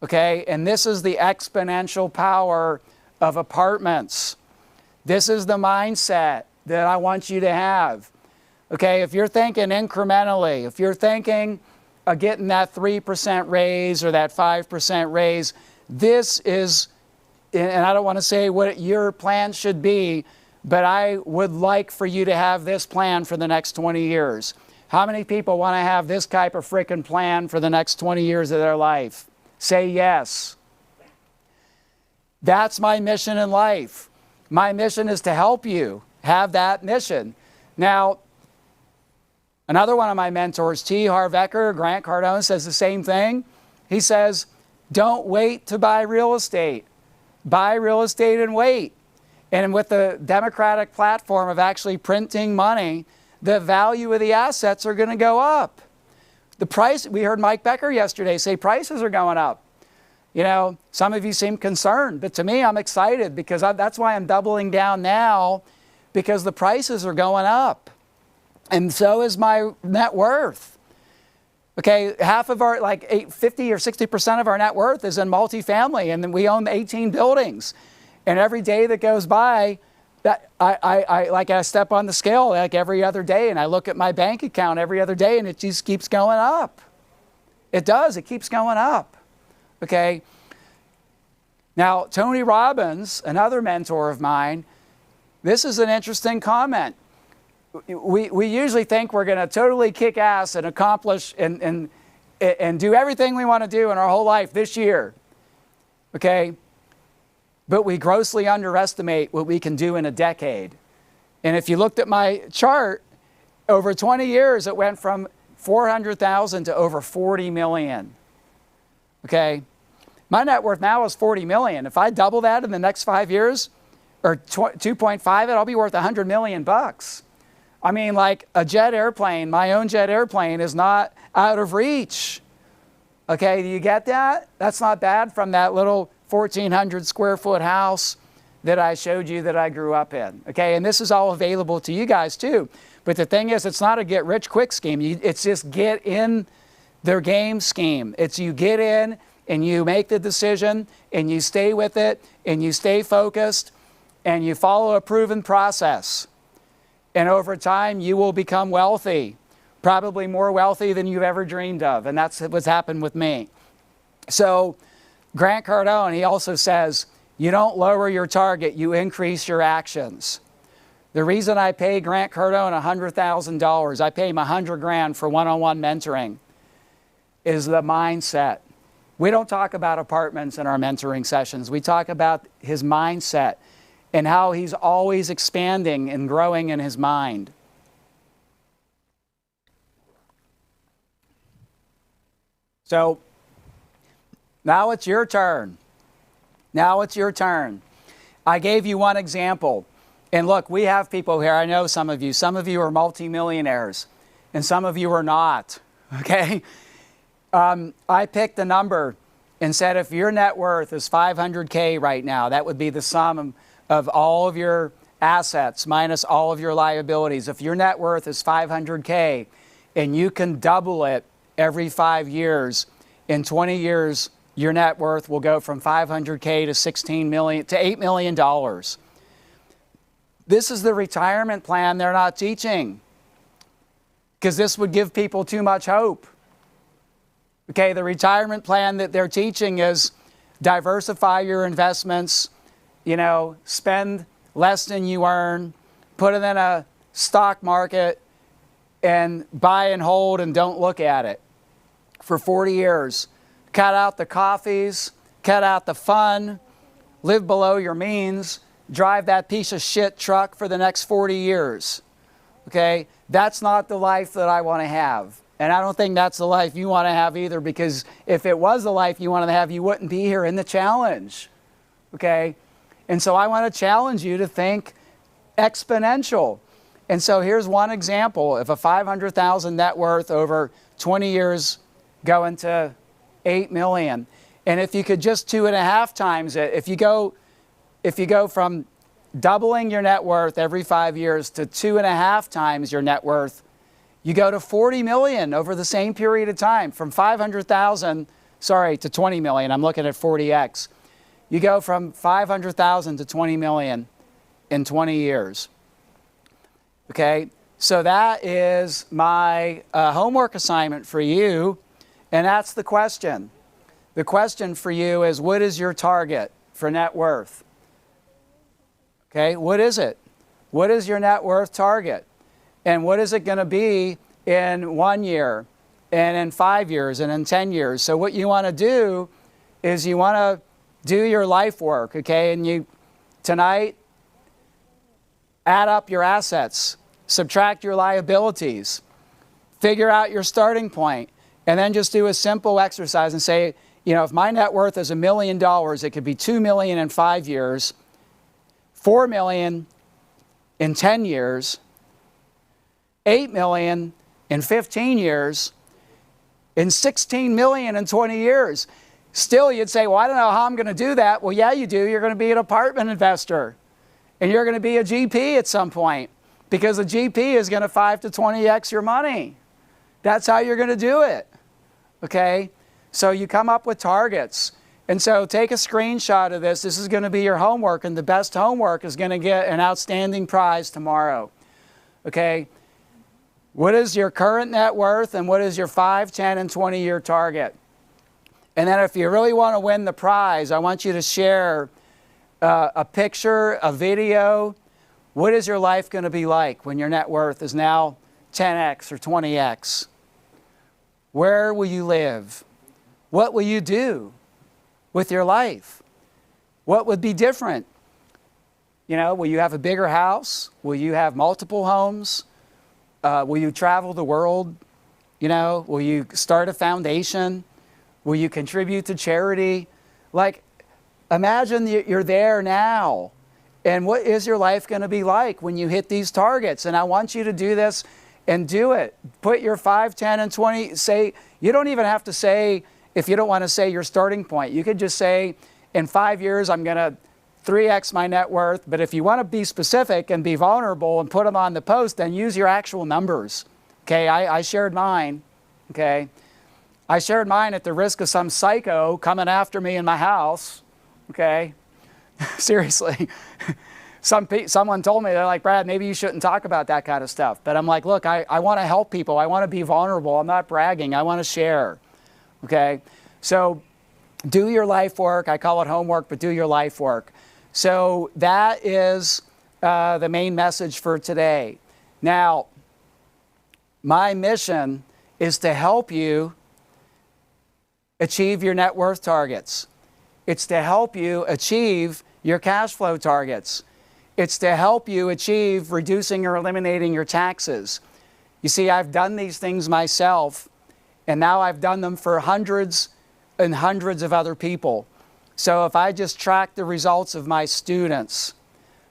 Okay, and this is the exponential power of apartments. This is the mindset that I want you to have. Okay, if you're thinking incrementally, if you're thinking of getting that 3% raise or that 5% raise, this is, and I don't want to say what your plan should be, but I would like for you to have this plan for the next 20 years. How many people want to have this type of freaking plan for the next 20 years of their life? Say yes. That's my mission in life. My mission is to help you have that mission. Now, Another one of my mentors, T. Harv Eker, Grant Cardone, says the same thing. He says, don't wait to buy real estate. Buy real estate and wait. And with the democratic platform of actually printing money, the value of the assets are going to go up. The price, we heard Mike Becker yesterday say prices are going up. You know, some of you seem concerned, but to me, I'm excited because that's why I'm doubling down now, because the prices are going up. And so is my net worth. Okay, half of our, 50 or 60% of our net worth is in multifamily, and then we own 18 buildings. And every day that goes by, that I step on the scale like every other day, and I look at my bank account every other day, and it just keeps going up. It does, it keeps going up. Okay? Now, Tony Robbins, another mentor of mine, this is an interesting comment. We usually think we're going to totally kick ass and accomplish and do everything we want to do in our whole life this year. Okay? But we grossly underestimate what we can do in a decade. And if you looked at my chart, over 20 years, it went from 400,000 to over 40 million. Okay? My net worth now is 40 million. If I double that in the next 5 years, or 2.5 it, I'll be worth 100 million bucks. I mean, like a jet airplane, my own jet airplane is not out of reach. Okay, do you get that? That's not bad from that little 1,400 square foot house that I showed you that I grew up in. Okay, and this is all available to you guys too. But the thing is, it's not a get rich quick scheme. It's just get in their game scheme. It's you get in and you make the decision and you stay with it and you stay focused and you follow a proven process. And over time, you will become wealthy, probably more wealthy than you've ever dreamed of. And that's what's happened with me. So Grant Cardone, he also says, you don't lower your target, you increase your actions. The reason I pay Grant Cardone $100,000, I pay him $100,000 for one-on-one mentoring, is the mindset. We don't talk about apartments in our mentoring sessions. We talk about his mindset and how he's always expanding and growing in his mind. So now it's your turn. Now it's your turn. I gave you one example. And look, we have people here. I know some of you. Some of you are multimillionaires, and some of you are not. Okay? I picked a number and said if your net worth is $500K right now, that would be the sum of all of your assets minus all of your liabilities. If your net worth is $500K and you can double it every 5 years, in 20 years, your net worth will go from $500K to $16 million to $8 million. This is the retirement plan they're not teaching, because this would give people too much hope. Okay, the retirement plan that they're teaching is diversify your investments, spend less than you earn, put it in a stock market, and buy and hold and don't look at it for 40 years. Cut out the coffees, cut out the fun, live below your means, drive that piece of shit truck for the next 40 years. Okay? That's not the life that I want to have. And I don't think that's the life you want to have either, because if it was the life you wanted to have, you wouldn't be here in the challenge. Okay? And so I want to challenge you to think exponential. And so here's one example of a $500,000 net worth over 20 years going to $8 million. And if you could just 2.5 times it, if you go from doubling your net worth every 5 years to 2.5 times your net worth, you go to 40 million over the same period of time. From 500,000, to 20 million. I'm looking at 40x. You go from 500,000 to 20 million in 20 years. Okay, so that is my homework assignment for you, and that's the question. The question for you is, what is your target for net worth? Okay, what is it? What is your net worth target? And what is it going to be in 1 year, and in 5 years, and in 10 years? So what you want to do is you want to do your life work, okay? And you, tonight, add up your assets, subtract your liabilities, figure out your starting point, and then just do a simple exercise and say, you know, if my net worth is $1 million, it could be $2 million in 5 years, $4 million in 10 years, $8 million in 15 years, and $16 million in 20 years. Still, you'd say, well, I don't know how I'm going to do that. Well, yeah, you do. You're going to be an apartment investor, and you're going to be a GP at some point, because a GP is going to 5 to 20x your money. That's how you're going to do it, okay? So you come up with targets. And so take a screenshot of this. This is going to be your homework, and the best homework is going to get an outstanding prize tomorrow, okay? What is your current net worth, and what is your 5, 10, and 20-year target? And then if you really want to win the prize, I want you to share a picture, a video. What is your life going to be like when your net worth is now 10x or 20x? Where will you live? What will you do with your life? What would be different? You know, will you have a bigger house? Will you have multiple homes? Will you travel the world? You know, will you start a foundation? Will you contribute to charity? Like, imagine you're there now. And what is your life going to be like when you hit these targets? And I want you to do this and do it. Put your 5, 10, and 20, say, you don't even have to say, if you don't want to say your starting point, you could just say, in 5 years, I'm going to 3x my net worth. But if you want to be specific and be vulnerable and put them on the post, then use your actual numbers. Okay, I shared mine. Okay, I shared mine at the risk of some psycho coming after me in my house. Okay, seriously. Someone told me, they're like, Brad, maybe you shouldn't talk about that kind of stuff. But I'm like, look, I want to help people. I want to be vulnerable. I'm not bragging. I want to share. Okay, so do your life work. I call it homework, but do your life work. So that is the main message for today. Now, my mission is to help you achieve your net worth targets. It's to help you achieve your cash flow targets. It's to help you achieve reducing or eliminating your taxes. You see, I've done these things myself, and now I've done them for hundreds and hundreds of other people. So if I just track the results of my students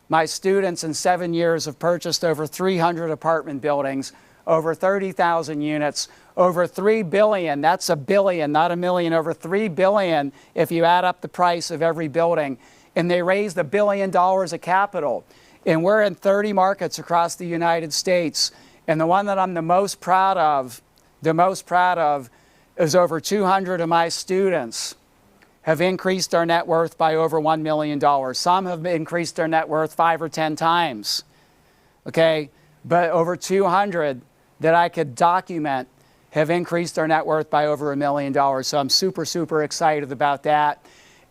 in 7 years have purchased over 300 apartment buildings, over 30,000 units, over $3 billion. That's a billion, not a million. Over $3 billion if you add up the price of every building. And they raised $1 billion of capital. And we're in 30 markets across the United States. And the one that I'm the most proud of is over 200 of my students have increased their net worth by over $1 million. Some have increased their net worth 5 or 10 times. Okay, but over 200 that I could document have increased their net worth by over $1 million. So I'm super, super excited about that.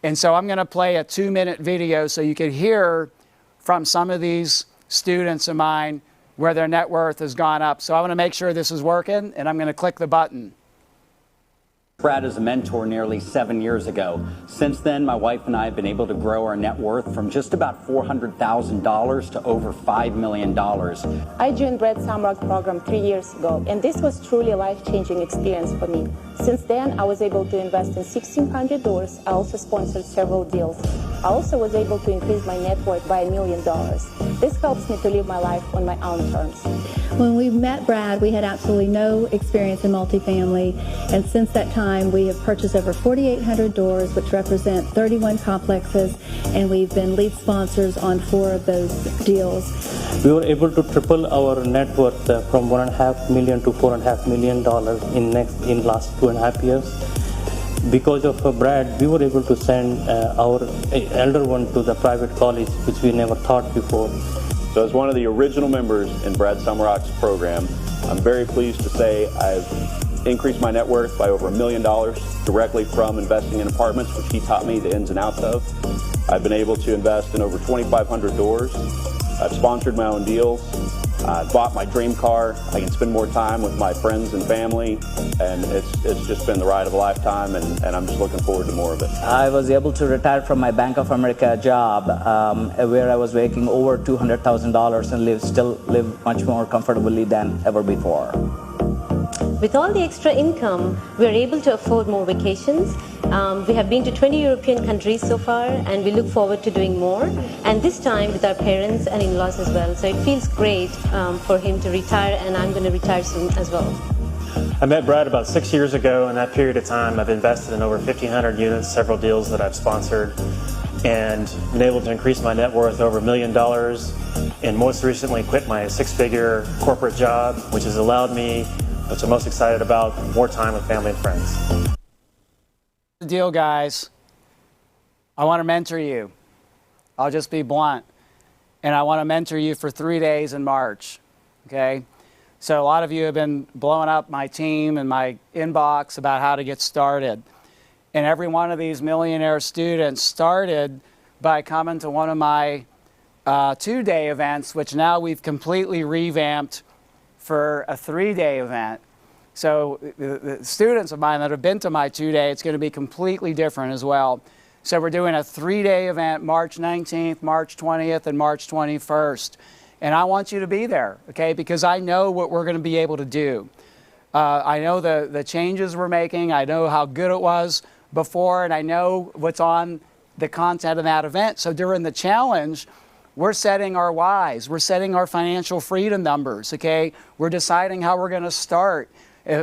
And so I'm going to play a 2-minute video so you can hear from some of these students of mine where their net worth has gone up. So I want to make sure this is working, and I'm going to click the button. Brad is a mentor nearly 7 years ago. Since then, my wife and I have been able to grow our net worth from just about $400,000 to over $5 million. I joined Brad Sumrock program 3 years ago, and this was truly a life-changing experience for me. Since then, I was able to invest in 1,600 doors. I also sponsored several deals. I also was able to increase my net worth by $1 million. This helps me to live my life on my own terms. When we met Brad, we had absolutely no experience in multifamily, and since that time, we have purchased over 4,800 doors, which represent 31 complexes, and we've been lead sponsors on 4 of those deals. We were able to triple our net worth from $1.5 million to $4.5 million in last 2.5 years. Because of Brad, we were able to send our elder one to the private college, which we never thought before. So as one of the original members in Brad Sumrock's program, I'm very pleased to say I've increased my net worth by over $1 million directly from investing in apartments, which he taught me the ins and outs of. I've been able to invest in over 2,500 doors. I've sponsored my own deals. I bought my dream car. I can spend more time with my friends and family, and it's just been the ride of a lifetime, and I'm just looking forward to more of it. I was able to retire from my Bank of America job where I was making over $200,000 and still live much more comfortably than ever before. With all the extra income, we are able to afford more vacations. We have been to 20 European countries so far, and we look forward to doing more. And this time with our parents and in-laws as well. So it feels great for him to retire, and I'm going to retire soon as well. I met Brad about 6 years ago. In that period of time, I've invested in over 1,500 units, several deals that I've sponsored, and been able to increase my net worth over $1 million, and most recently quit my six-figure corporate job, which has allowed me, which I'm most excited about, more time with family and friends. The deal, guys. I want to mentor you. I'll just be blunt. And I want to mentor you for 3 days in March, okay? So a lot of you have been blowing up my team and my inbox about how to get started. And every one of these millionaire students started by coming to one of my 2-day events, which now we've completely revamped for a 3-day event. So the students of mine that have been to my 2-day, it's going to be completely different as well. So we're doing a 3-day event, March 19th, March 20th, and March 21st. And I want you to be there, okay, because I know what we're going to be able to do. I know the changes we're making. I know how good it was before, and I know what's on the content of that event. So during the challenge, we're setting our whys. We're setting our financial freedom numbers, okay? We're deciding how we're going to start.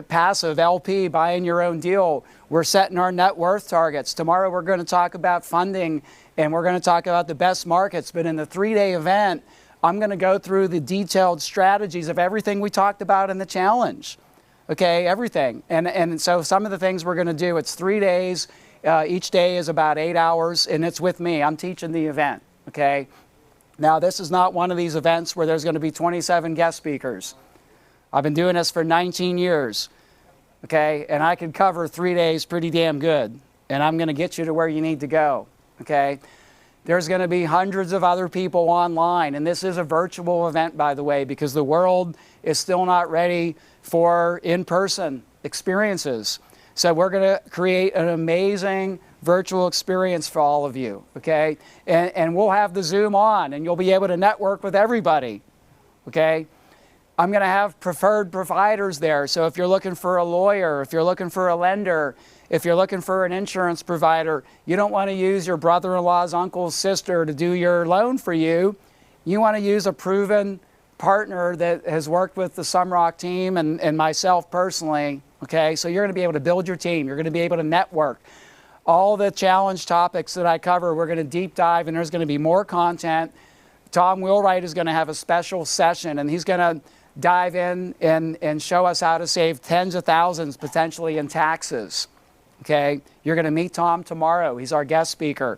Passive, LP, buying your own deal. We're setting our net worth targets. Tomorrow we're going to talk about funding, and we're going to talk about the best markets. But in the 3-day event, I'm going to go through the detailed strategies of everything we talked about in the challenge. Okay, everything. And so some of the things we're going to do, it's 3 days. Each day is about 8 hours, and it's with me. I'm teaching the event, okay? Now, this is not one of these events where there's going to be 27 guest speakers. I've been doing this for 19 years, okay? And I can cover 3 days pretty damn good, and I'm going to get you to where you need to go, okay? There's going to be hundreds of other people online, and this is a virtual event, by the way, because the world is still not ready for in-person experiences. So we're going to create an amazing virtual experience for all of you, okay? And we'll have the Zoom on, and you'll be able to network with everybody, okay? I'm going to have preferred providers there. So if you're looking for a lawyer, if you're looking for a lender, if you're looking for an insurance provider, you don't want to use your brother-in-law's uncle's sister to do your loan for you. You want to use a proven partner that has worked with the Sumrock team and myself personally, okay? So you're going to be able to build your team. You're going to be able to network. All the challenge topics that I cover, we're going to deep dive, and there's going to be more content. Tom Wheelwright is going to have a special session, and he's going to dive in and show us how to save tens of thousands potentially in taxes. Okay, you're going to meet Tom tomorrow. He's our guest speaker.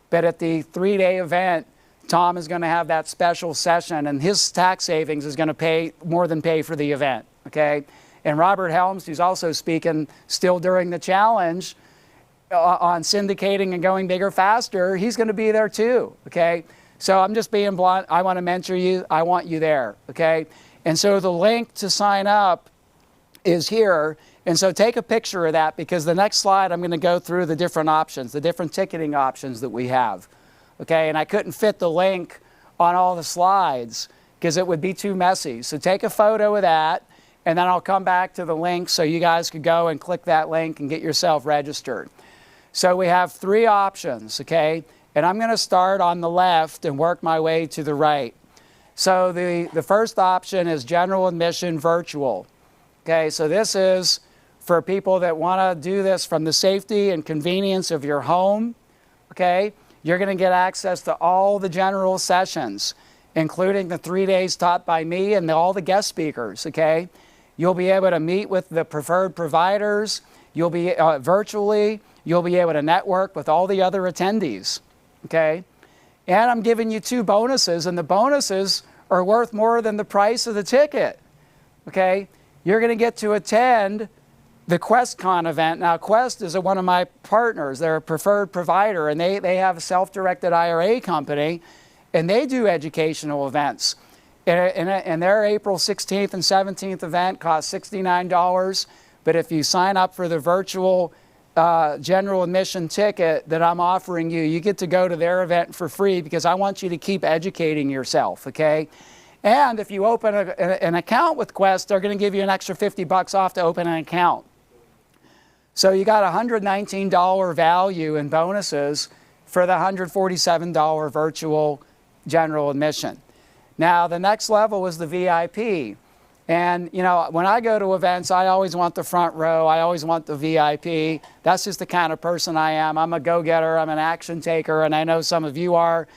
But at the 3-day event, Tom is going to have that special session, and his tax savings is going to pay more than pay for the event. Okay, and Robert Helms, who's also speaking still during the challenge on syndicating and going bigger faster, he's going to be there too. Okay, so I'm just being blunt. I want to mentor you. I want you there. Okay, and so the link to sign up is here. And so take a picture of that, because the next slide I'm going to go through the different options, the different ticketing options that we have. Okay, and I couldn't fit the link on all the slides because it would be too messy. So take a photo of that, and then I'll come back to the link so you guys could go and click that link and get yourself registered. So we have 3 options, okay? And I'm going to start on the left and work my way to the right. So the first option is general admission virtual. Okay, so this is for people that want to do this from the safety and convenience of your home. Okay, you're going to get access to all the general sessions, including the 3 days taught by me and all the guest speakers. Okay, you'll be able to meet with the preferred providers. You'll be virtually. You'll be able to network with all the other attendees. Okay, and I'm giving you 2 bonuses, and the bonuses are worth more than the price of the ticket. Okay, you're going to get to attend the QuestCon event. Now, Quest is one of my partners. They're a preferred provider, and they have a self-directed IRA company, and they do educational events. And their April 16th and 17th event costs $69, but if you sign up for the virtual general admission ticket that I'm offering you, you get to go to their event for free, because I want you to keep educating yourself, okay? And if you open an account with Quest, they're going to give you an extra $50 off to open an account. So you got $119 value in bonuses for the $147 virtual general admission. Now, the next level is the VIP. And, you know, when I go to events, I always want the front row. I always want the VIP. That's just the kind of person I am. I'm a go-getter. I'm an action taker, and I know some of you are.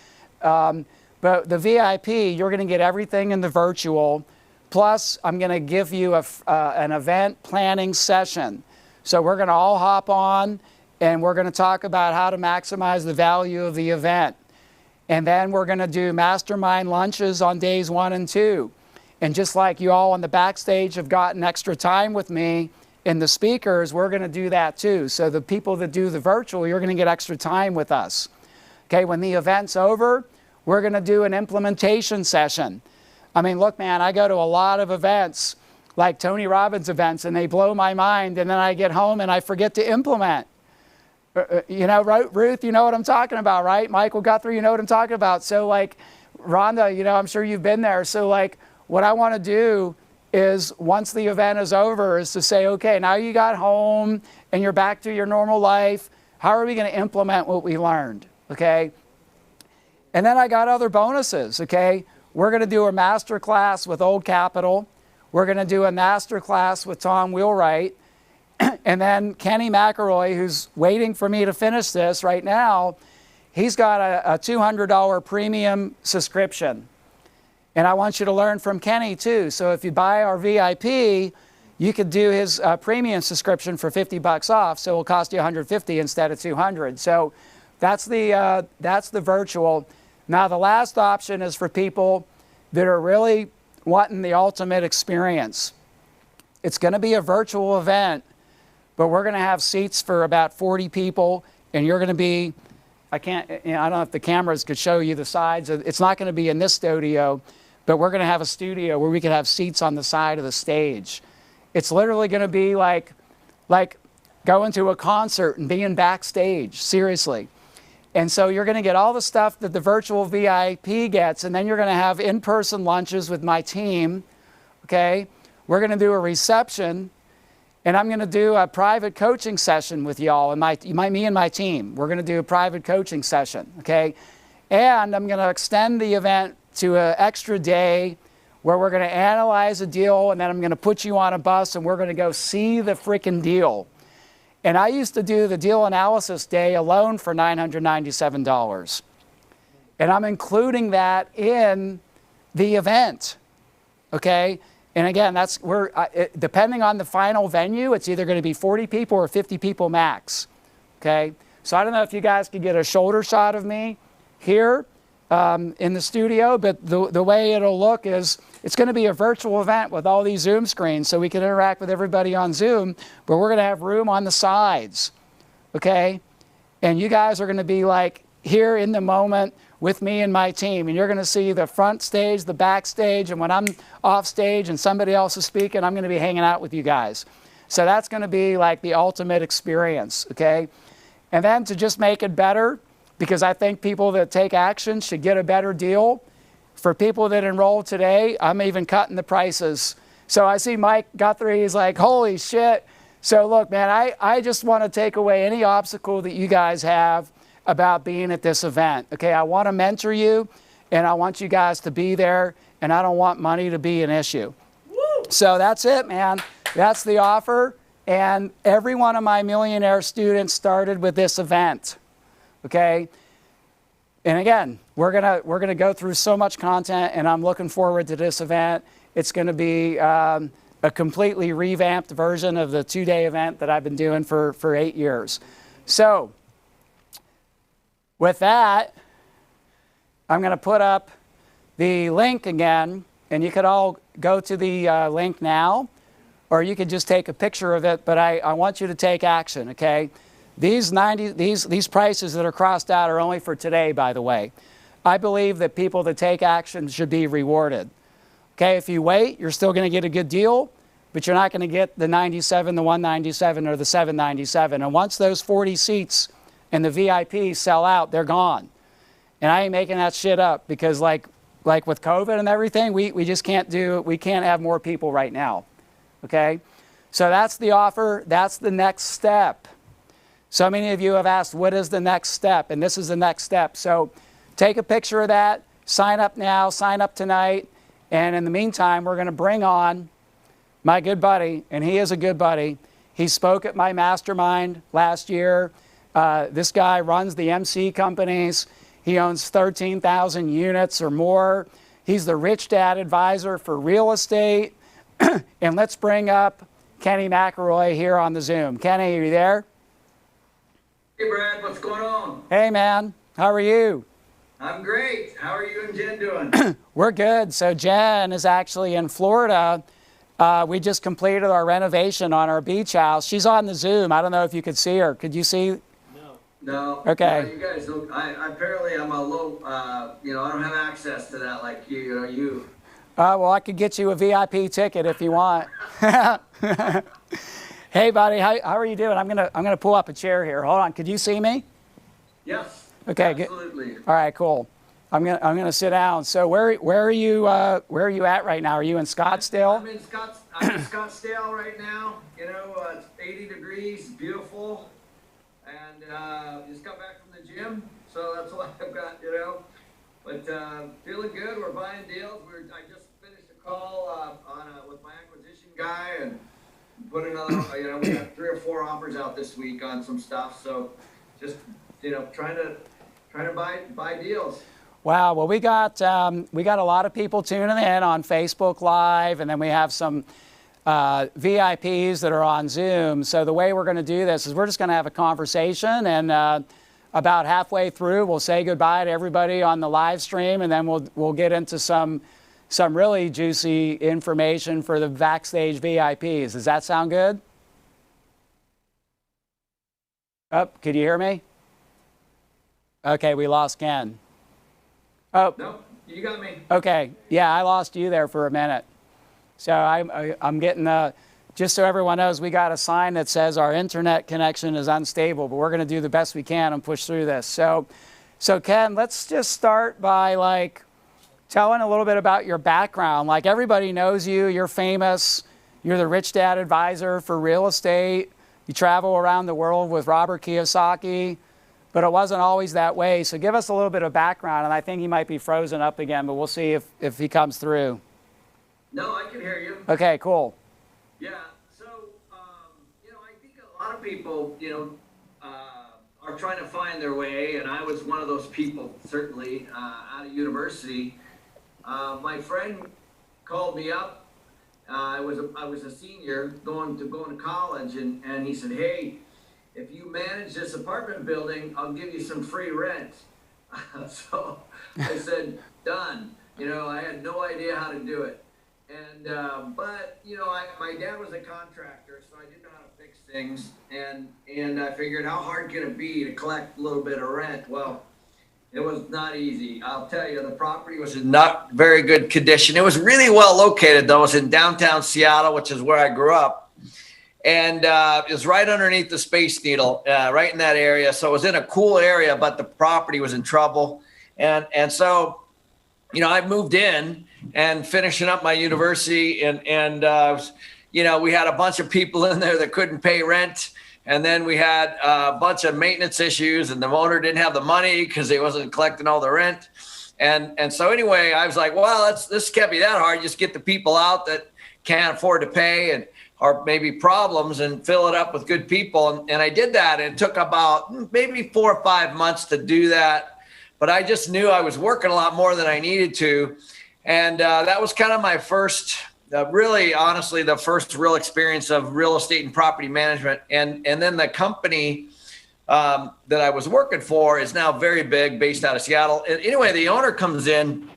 But the VIP, you're going to get everything in the virtual. Plus, I'm going to give you an event planning session. So we're going to all hop on, and we're going to talk about how to maximize the value of the event. And then we're going to do mastermind lunches on days 1 and 2. And just like you all on the backstage have gotten extra time with me and the speakers, we're going to do that too. So the people that do the virtual, you're going to get extra time with us. Okay, when the event's over, we're going to do an implementation session. I mean, look, man, I go to a lot of events, like Tony Robbins events, and they blow my mind, and then I get home and I forget to implement. You know, Ruth, you know what I'm talking about, right? Michael Guthrie, you know what I'm talking about. So, like, Rhonda, you know, I'm sure you've been there. So, like, what I want to do is, once the event is over, is to say, okay, now you got home and you're back to your normal life. How are we going to implement what we learned, okay? And then I got other bonuses, okay? We're going to do a master class with Old Capital. We're going to do a master class with Tom Wheelwright. And then Kenny McElroy, who's waiting for me to finish this right now, he's got a $200 premium subscription. And I want you to learn from Kenny too. So if you buy our VIP, you could do his premium subscription for $50 off. So it'll cost you $150 instead of $200. So that's the virtual. Now the last option is for people that are really wanting the ultimate experience. It's going to be a virtual event, but we're going to have seats for about 40 people, and you're going to be, I don't know if the cameras could show you the sides. It's not going to be in this studio, but we're going to have a studio where we can have seats on the side of the stage. It's literally going to be like going to a concert and being backstage, seriously. And so you're going to get all the stuff that the virtual VIP gets, and then you're going to have in-person lunches with my team, okay? We're going to do a reception, and I'm going to do a private coaching session with y'all, and me and my team. We're going to do a private coaching session, okay? And I'm going to extend the event to an extra day where we're going to analyze a deal, and then I'm going to put you on a bus, and we're going to go see the freaking deal. And I used to do the deal analysis day alone for $997. And I'm including that in the event, okay? And again, depending on the final venue, it's either going to be 40 people or 50 people max, okay? So I don't know if you guys could get a shoulder shot of me here in the studio, but the way it'll look is it's going to be a virtual event with all these Zoom screens so we can interact with everybody on Zoom, but we're going to have room on the sides, okay? And you guys are going to be like here in the moment with me and my team, and you're going to see the front stage, the back stage, and when I'm off stage and somebody else is speaking, I'm going to be hanging out with you guys. So that's going to be like the ultimate experience, okay? And then to just make it better, because I think people that take action should get a better deal. For people that enroll today, I'm even cutting the prices. So I see Mike Guthrie, he's like, holy shit. So look, man, I just want to take away any obstacle that you guys have about being at this event. Okay, I want to mentor you, and I want you guys to be there, and I don't want money to be an issue. Woo! So that's it, man. That's the offer. And every one of my millionaire students started with this event. Okay? And again, we're gonna go through so much content, and I'm looking forward to this event. It's going to be a completely revamped version of the 2-day event that I've been doing for 8 years. So with that, I'm going to put up the link again, and you could all go to the link now, or you could just take a picture of it, but I want you to take action, okay? These prices that are crossed out are only for today, by the way. I believe that people that take action should be rewarded. Okay, if you wait, you're still going to get a good deal, but you're not going to get the 97, the 197, or the 797. And once those 40 seats and the VIP sell out, they're gone. And I ain't making that shit up, because like like with COVID and everything, we just can't have more people right now. Okay? So that's the offer. That's the next step. So many of you have asked, what is the next step? And this is the next step. So take a picture of that, sign up now, sign up tonight. And in the meantime, we're going to bring on my good buddy, and he is a good buddy. He spoke at my mastermind last year. This guy runs the MC companies. He owns 13,000 units or more. He's the Rich Dad advisor for real estate. And let's bring up Kenny McElroy here on the Zoom. Kenny, are you there? Hey, Brad, what's going on? Hey, man. How are you? I'm great. How are you and Jen doing? We're good. So Jen is actually in Florida. We just completed our renovation on our beach house. She's on the Zoom. I don't know if you could see her. Could you see? No. Okay. No, you guys don't. Apparently I'm a low, I don't have access to that like you. Well, I could get you a VIP ticket if you want. Hey, buddy, how are you doing? I'm gonna pull up a chair here. Hold on. Could you see me? Yes. Okay. Absolutely. All right. Cool. I'm gonna sit down. So where are you at right now? Are you in Scottsdale? I'm in Scottsdale right now. It's 80 degrees, beautiful, and just got back from the gym, so that's what I've got. But feeling good. We're buying deals. I just finished a call with my acquisition guy and put another. We got 3 or 4 offers out this week on some stuff. So just trying to buy deals. Wow. Well, we got a lot of people tuning in on Facebook Live, and then we have some VIPs that are on Zoom. So the way we're going to do this is we're just going to have a conversation, and about halfway through, we'll say goodbye to everybody on the live stream, and then we'll get into some really juicy information for the backstage VIPs. Does that sound good? Oh, could you hear me? Okay, we lost Ken. Oh. No, you got me. Okay, yeah, I lost you there for a minute. So I'm getting just so everyone knows, we got a sign that says our internet connection is unstable, but we're going to do the best we can and push through this. So Ken, let's just start by telling a little bit about your background. Like, everybody knows you. You're famous. You're the Rich Dad advisor for real estate. You travel around the world with Robert Kiyosaki, but it wasn't always that way. So give us a little bit of background, and I think he might be frozen up again, but we'll see if he comes through. No, I can hear you. Okay, cool. Yeah, so, I think a lot of people, are trying to find their way, and I was one of those people, certainly, out of university. My friend called me up. I was a senior going to college, and he said, hey, if you manage this apartment building, I'll give you some free rent. So I said, done. I had no idea how to do it. And, but, my dad was a contractor, so I didn't know how to fix things. And I figured, how hard can it be to collect a little bit of rent? Well, it was not easy. I'll tell you, the property was in not very good condition. It was really well located, though. It was in downtown Seattle, which is where I grew up. And it was right underneath the Space Needle, right in that area. So it was in a cool area, but the property was in trouble. And so, I moved in and finishing up my university, and we had a bunch of people in there that couldn't pay rent. And then we had a bunch of maintenance issues, and the owner didn't have the money because he wasn't collecting all the rent. And so anyway, I was like, well, this can't be that hard. Just get the people out that can't afford to pay or maybe problems and fill it up with good people. And I did that. And it took about maybe 4 or 5 months to do that. But I just knew I was working a lot more than I needed to. And that was kind of my first, really, honestly, the first real experience of real estate and property management. And then the company that I was working for is now very big, based out of Seattle. And anyway, the owner comes in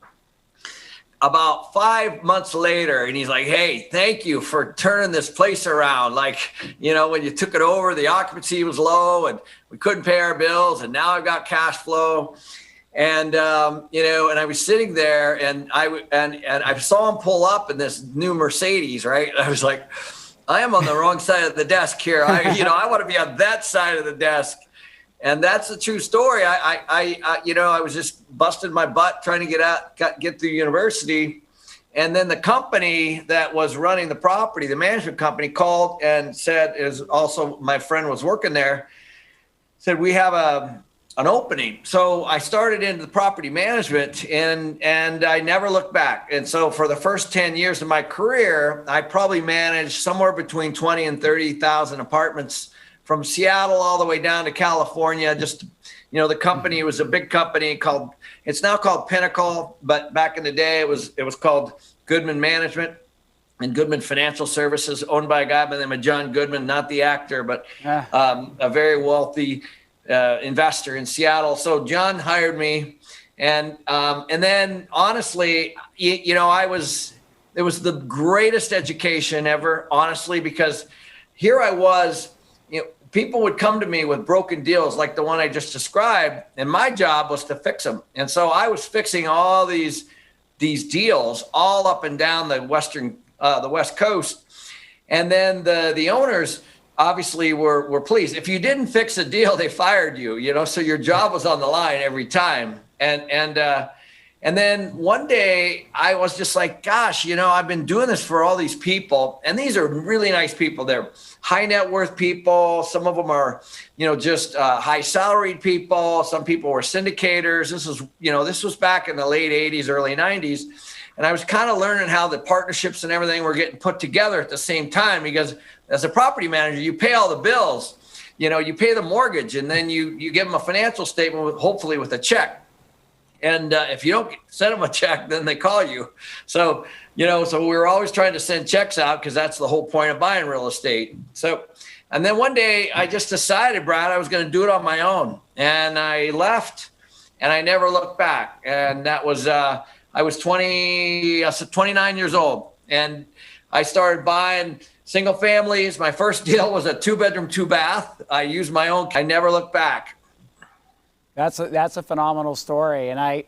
about 5 months later, and he's like, hey, thank you for turning this place around. Like, when you took it over, the occupancy was low and we couldn't pay our bills, and now I've got cash flow. And, and I was sitting there, and I saw him pull up in this new Mercedes, right? I was like, I am on the wrong side of the desk here. I want to be on that side of the desk. And that's a true story. I was just busting my butt trying to get through university. And then the company that was running the property, the management company, called and said, is also my friend was working there, said, we have an opening. So I started into the property management and I never looked back. And so for the first 10 years of my career, I probably managed somewhere between 20 and 30,000 apartments from Seattle all the way down to California. Just, the company was a big company it's now called Pinnacle, but back in the day it was called Goodman Management and Goodman Financial Services, owned by a guy by the name of John Goodman, not the actor, but a very wealthy investor in Seattle. So John hired me, and then honestly, it was the greatest education ever, honestly, because here I was, people would come to me with broken deals like the one I just described, and my job was to fix them. And so I was fixing all these deals all up and down the West Coast. And then the owners obviously were pleased. If you didn't fix a deal, they fired you, so your job was on the line every time. And then one day I was just like, gosh, I've been doing this for all these people, and these are really nice people. They're high net worth people. Some of them are, just high salaried people. Some people were syndicators. This was back in the late 80s, early 90s. And I was kind of learning how the partnerships and everything were getting put together at the same time, because as a property manager, you pay all the bills, you pay the mortgage, and then you give them a financial statement, hopefully with a check. And if you don't send them a check, then they call you. So, so we were always trying to send checks out, because that's the whole point of buying real estate. So, and then one day I just decided, Brad, I was going to do it on my own. And I left, and I never looked back. And that was, I was 29 years old. And I started buying single families. My first deal was a 2-bedroom, 2-bath. I used my own. I never looked back. That's a phenomenal story, and I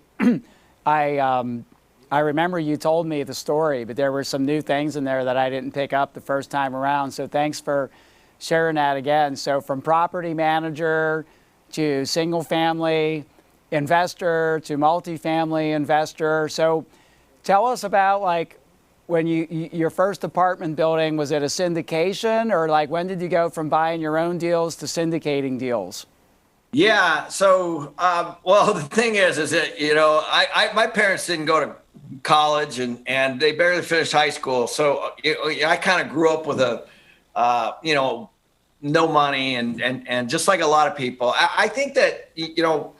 remember you told me the story, but there were some new things in there that I didn't pick up the first time around. So thanks for sharing that again. So from property manager to single family investor to multifamily investor. So tell us about when your first apartment building, was it a syndication, or when did you go from buying your own deals to syndicating deals? Yeah. So, the thing is that, my parents didn't go to college and they barely finished high school. So I kind of grew up with no money and just like a lot of people. I think that, the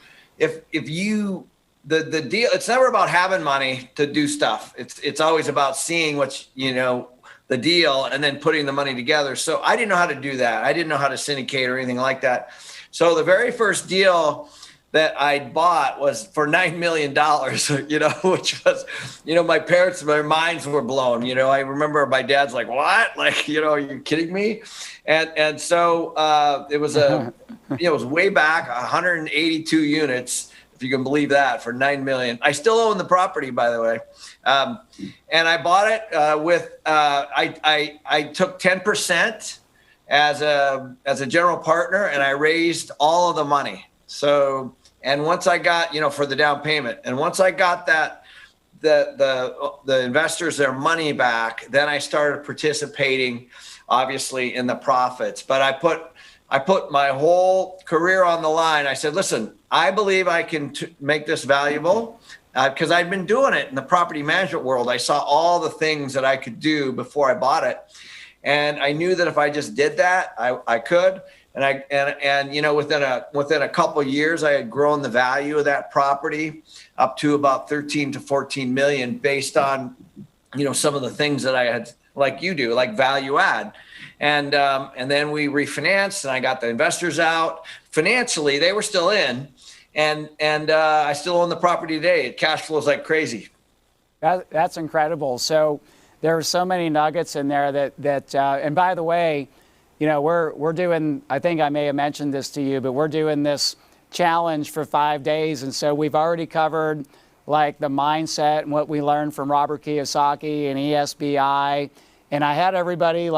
deal, it's never about having money to do stuff. It's always about seeing the deal and then putting the money together. So I didn't know how to do that. I didn't know how to syndicate or anything like that. So the very first deal that I bought was for $9 million, which was, my parents, their minds were blown. I remember my dad's like, what? Are you kidding me? And so it was it was way back, 182 units, if you can believe that, for $9 million. I still own the property, by the way. And I bought it I took 10% as a general partner, and I raised all of the money. So, and once I got, for the down payment, and once I got that, the investors their money back, then I started participating, obviously, in the profits. But I put my whole career on the line. I said, listen, I believe I can make this valuable, because I'd been doing it in the property management world. I saw all the things that I could do before I bought it. And I knew that if I just did that, I could. And within a couple of years, I had grown the value of that property up to about 13 to 14 million, based on, some of the things that I had, like you do, like value add. And then we refinanced, and I got the investors out. Financially, they were still in, and I still own the property today. It cash flows like crazy. That's incredible. So there are so many nuggets in there that and by the way, we're doing, I think I may have mentioned this to you, but we're doing this challenge for 5 days. And so we've already covered the mindset and what we learned from Robert Kiyosaki and ESBI. And I had everybody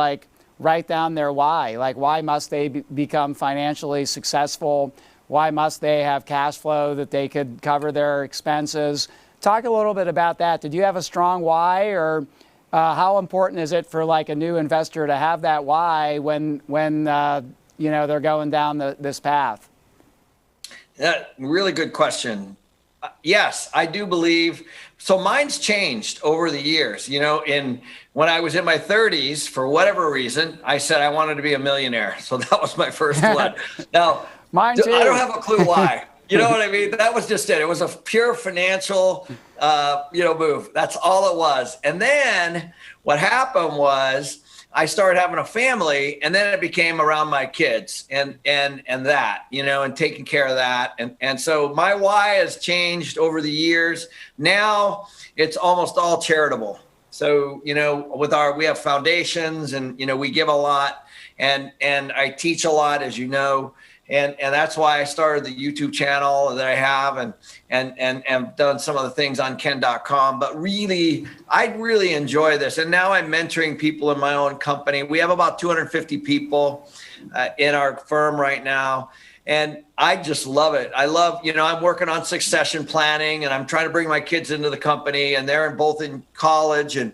write down their why. Why must they become financially successful? Why must they have cash flow that they could cover their expenses? Talk a little bit about that. Did you have a strong why, or how important is it for like a new investor to have that why when they're going down this path? Really good question. Yes, I do believe. So mine's changed over the years. When I was in my 30s, for whatever reason, I said I wanted to be a millionaire. So that was my first one. Now, mine too. I don't have a clue why. You know what I mean? That was just it. It was a pure financial, move. That's all it was. And then what happened was I started having a family, and then it became around my kids and that, and taking care of that. And so my why has changed over the years. Now it's almost all charitable. So, we have foundations, and, we give a lot, and I teach a lot, as you know. And that's why I started the YouTube channel that I have, and done some of the things on Ken.com. But really, I really enjoy this. And now I'm mentoring people in my own company. We have about 250 people in our firm right now. And I just love it. I love, I'm working on succession planning, and I'm trying to bring my kids into the company, and they're both in college and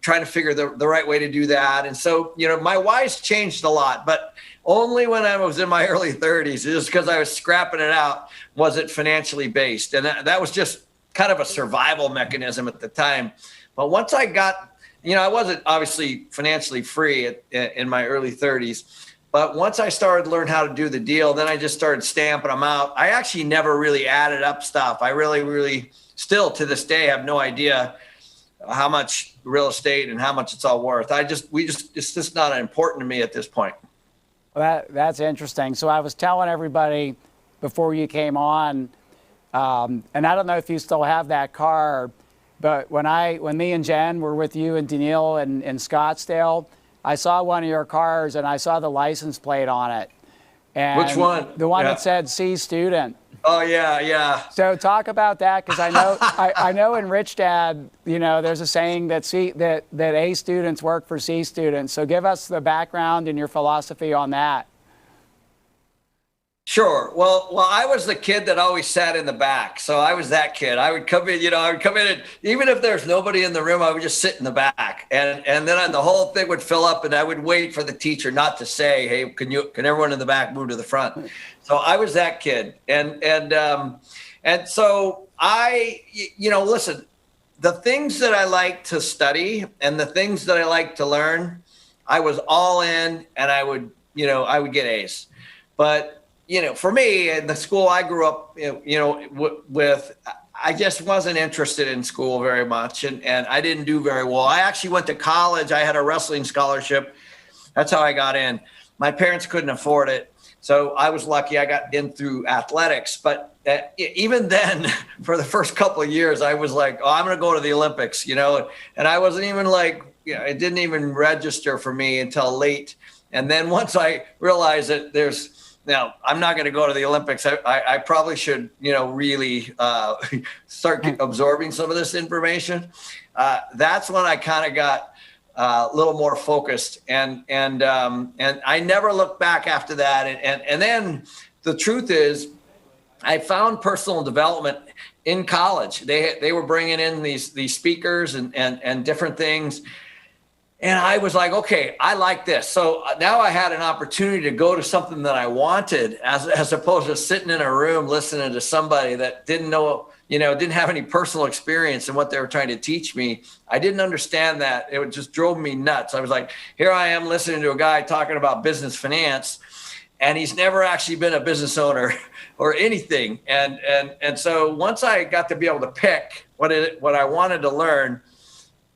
trying to figure the right way to do that. And so, my why's changed a lot, but only when I was in my early 30s, just because I was scrapping it out, was it financially based. And that was just kind of a survival mechanism at the time. But once I got, I wasn't obviously financially free in my early 30s. But once I started to learn how to do the deal, then I just started stamping them out. I actually never really added up stuff. I really still to this day have no idea how much real estate and how much it's all worth. It's just not important to me at this point. Well, that's interesting. So I was telling everybody before you came on, and I don't know if you still have that car, but when me and Jen were with you and Daniil in Scottsdale, I saw one of your cars and I saw the license plate on it. And which one? The one that said C student. Oh yeah. So talk about that, because I know I know in Rich Dad, there's a saying that A students work for C students. So give us the background and your philosophy on that. Sure. Well, I was the kid that always sat in the back. So I was that kid. I would come in, and even if there's nobody in the room, I would just sit in the back. And then the whole thing would fill up, and I would wait for the teacher not to say, hey, can everyone in the back move to the front? So I was that kid. And so I, listen, the things that I like to study and the things that I like to learn, I was all in, and I would get A's. But for me, in the school I grew up, with, I just wasn't interested in school very much, and I didn't do very well. I actually went to college. I had a wrestling scholarship. That's how I got in. My parents couldn't afford it, so I was lucky. I got in through athletics. But even then, for the first couple of years, I was like, oh, I'm going to go to the Olympics, and I wasn't even like, it didn't even register for me until late. And then once I realized that now, I'm not going to go to the Olympics. I probably should, really start absorbing some of this information. That's when I kind of got a little more focused, and I never looked back after that. And then the truth is, I found personal development in college. They were bringing in these speakers and different things. And I was like, okay, I like this. So now I had an opportunity to go to something that I wanted, as opposed to sitting in a room listening to somebody that didn't know, didn't have any personal experience in what they were trying to teach me. I didn't understand that. It just drove me nuts. I was like, here I am listening to a guy talking about business finance, and he's never actually been a business owner or anything. And so once I got to be able to pick what I wanted to learn,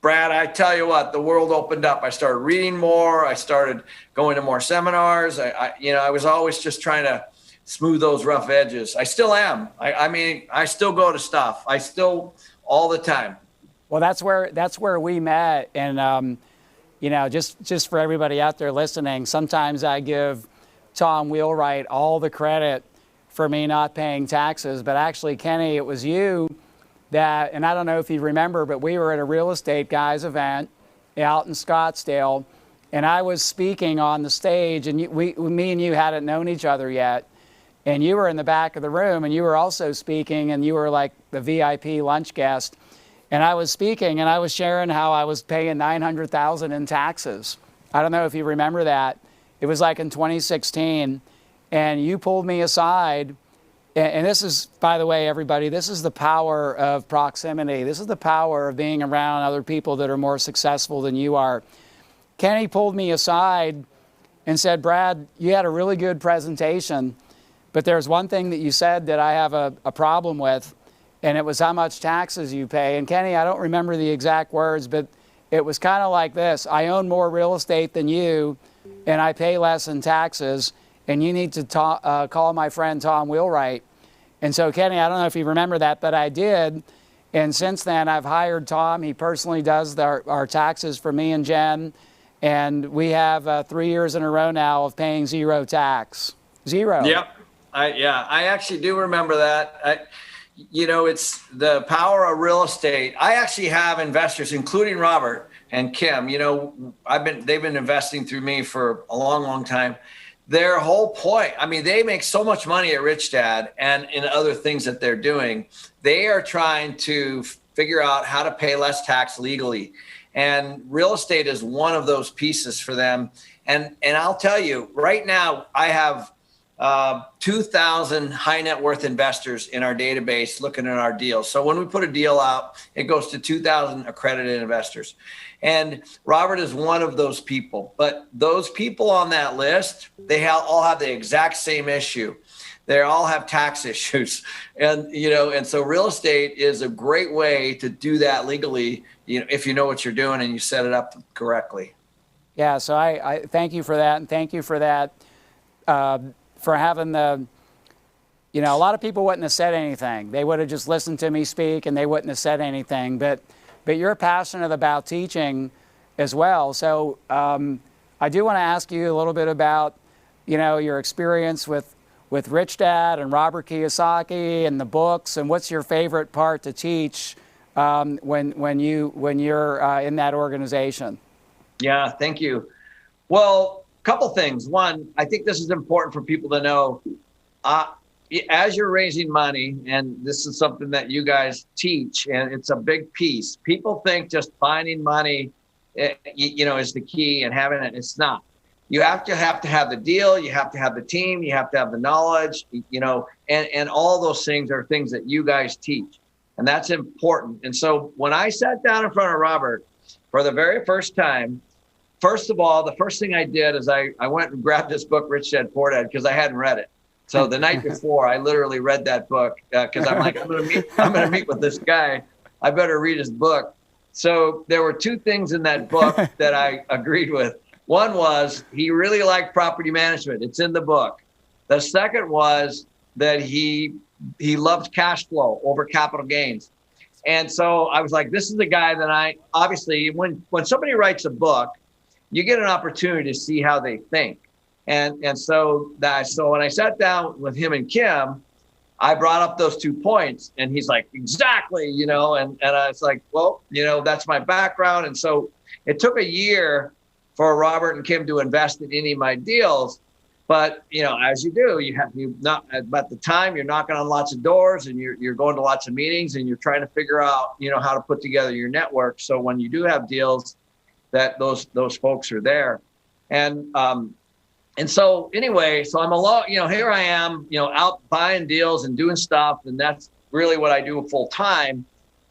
Brad, I tell you what, the world opened up. I started reading more. I started going to more seminars. I was always just trying to smooth those rough edges. I still am. I still go to stuff. I still, all the time. Well, that's where we met. And, just for everybody out there listening, sometimes I give Tom Wheelwright all the credit for me not paying taxes. But actually, Kenny, it was you that, and I don't know if you remember, but we were at a real estate guys event out in Scottsdale, and I was speaking on the stage, and me and you hadn't known each other yet, and you were in the back of the room, and you were also speaking, and you were like the VIP lunch guest. And I was speaking, and I was sharing how I was paying $900,000 in taxes. I don't know if you remember that. It was like in 2016, and you pulled me aside. And this is, by the way, everybody, this is the power of proximity. This is the power of being around other people that are more successful than you are. Kenny pulled me aside and said, Brad, you had a really good presentation, but there's one thing that you said that I have a problem with, and it was how much taxes you pay. And Kenny, I don't remember the exact words, but it was kind of like this: I own more real estate than you, and I pay less in taxes, and you need to call my friend Tom Wheelwright. And so, Kenny, I don't know if you remember that, but I did. And since then, I've hired Tom. He personally does our taxes for me and Jen. And we have 3 years in a row now of paying zero tax. Zero. Yep. I actually do remember that. It's the power of real estate. I actually have investors, including Robert and Kim. They've been investing through me for a long, long time. Their whole point, they make so much money at Rich Dad and in other things that they're doing. They are trying to figure out how to pay less tax legally. And real estate is one of those pieces for them. And I'll tell you, right now, I have 2,000 high net worth investors in our database looking at our deals. So when we put a deal out, it goes to 2,000 accredited investors. And Robert is one of those people. But those people on that list, they all have the exact same issue. They all have tax issues. And so real estate is a great way to do that legally, if you know what you're doing and you set it up correctly. Yeah, so I thank you for that. And thank you for that. For having a lot of people wouldn't have said anything. They would have just listened to me speak and they wouldn't have said anything. But you're passionate about teaching as well. So I do want to ask you a little bit about, your experience with Rich Dad and Robert Kiyosaki and the books, and what's your favorite part to teach when you're in that organization? Yeah, thank you. Well, couple things. One, I think this is important for people to know. As you're raising money, and this is something that you guys teach, and it's a big piece. People think just finding money, is the key and having it. It's not. You have to have the deal. You have to have the team. You have to have the knowledge. And all those things are things that you guys teach, and that's important. And so when I sat down in front of Robert for the very first time, first of all, the first thing I did is I went and grabbed this book, Rich Dad Poor Dad, because I hadn't read it. So the night before, I literally read that book because I'm like, I'm going to meet with this guy. I better read his book. So there were two things in that book that I agreed with. One was he really liked property management. It's in the book. The second was that he loved cash flow over capital gains. And so I was like, this is the guy that obviously, when somebody writes a book, you get an opportunity to see how they think. And so when I sat down with him and Kim, I brought up those 2 points, and he's like, exactly, and I was like, well, that's my background. And so it took a year for Robert and Kim to invest in any of my deals. But, as you do, at the time you're knocking on lots of doors, and you're going to lots of meetings, and you're trying to figure out, how to put together your network. So when you do have deals, that those folks are there. And so anyway, so I'm alone, here I am, out buying deals and doing stuff. And that's really what I do full time.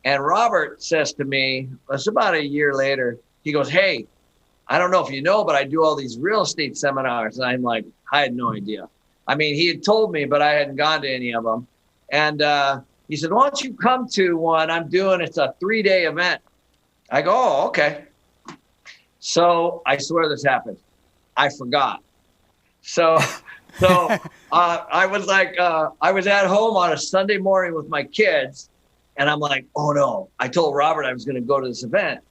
And Robert says to me, it's about a year later, he goes, hey, I don't know if you know, but I do all these real estate seminars. And I'm like, I had no idea. He had told me, but I hadn't gone to any of them. And he said, why don't you come to one I'm doing? It's a 3-day event. I go, oh, okay. So I swear this happened. I forgot. So I was like, I was at home on a Sunday morning with my kids, and I'm like, oh no, I told Robert I was going to go to this event.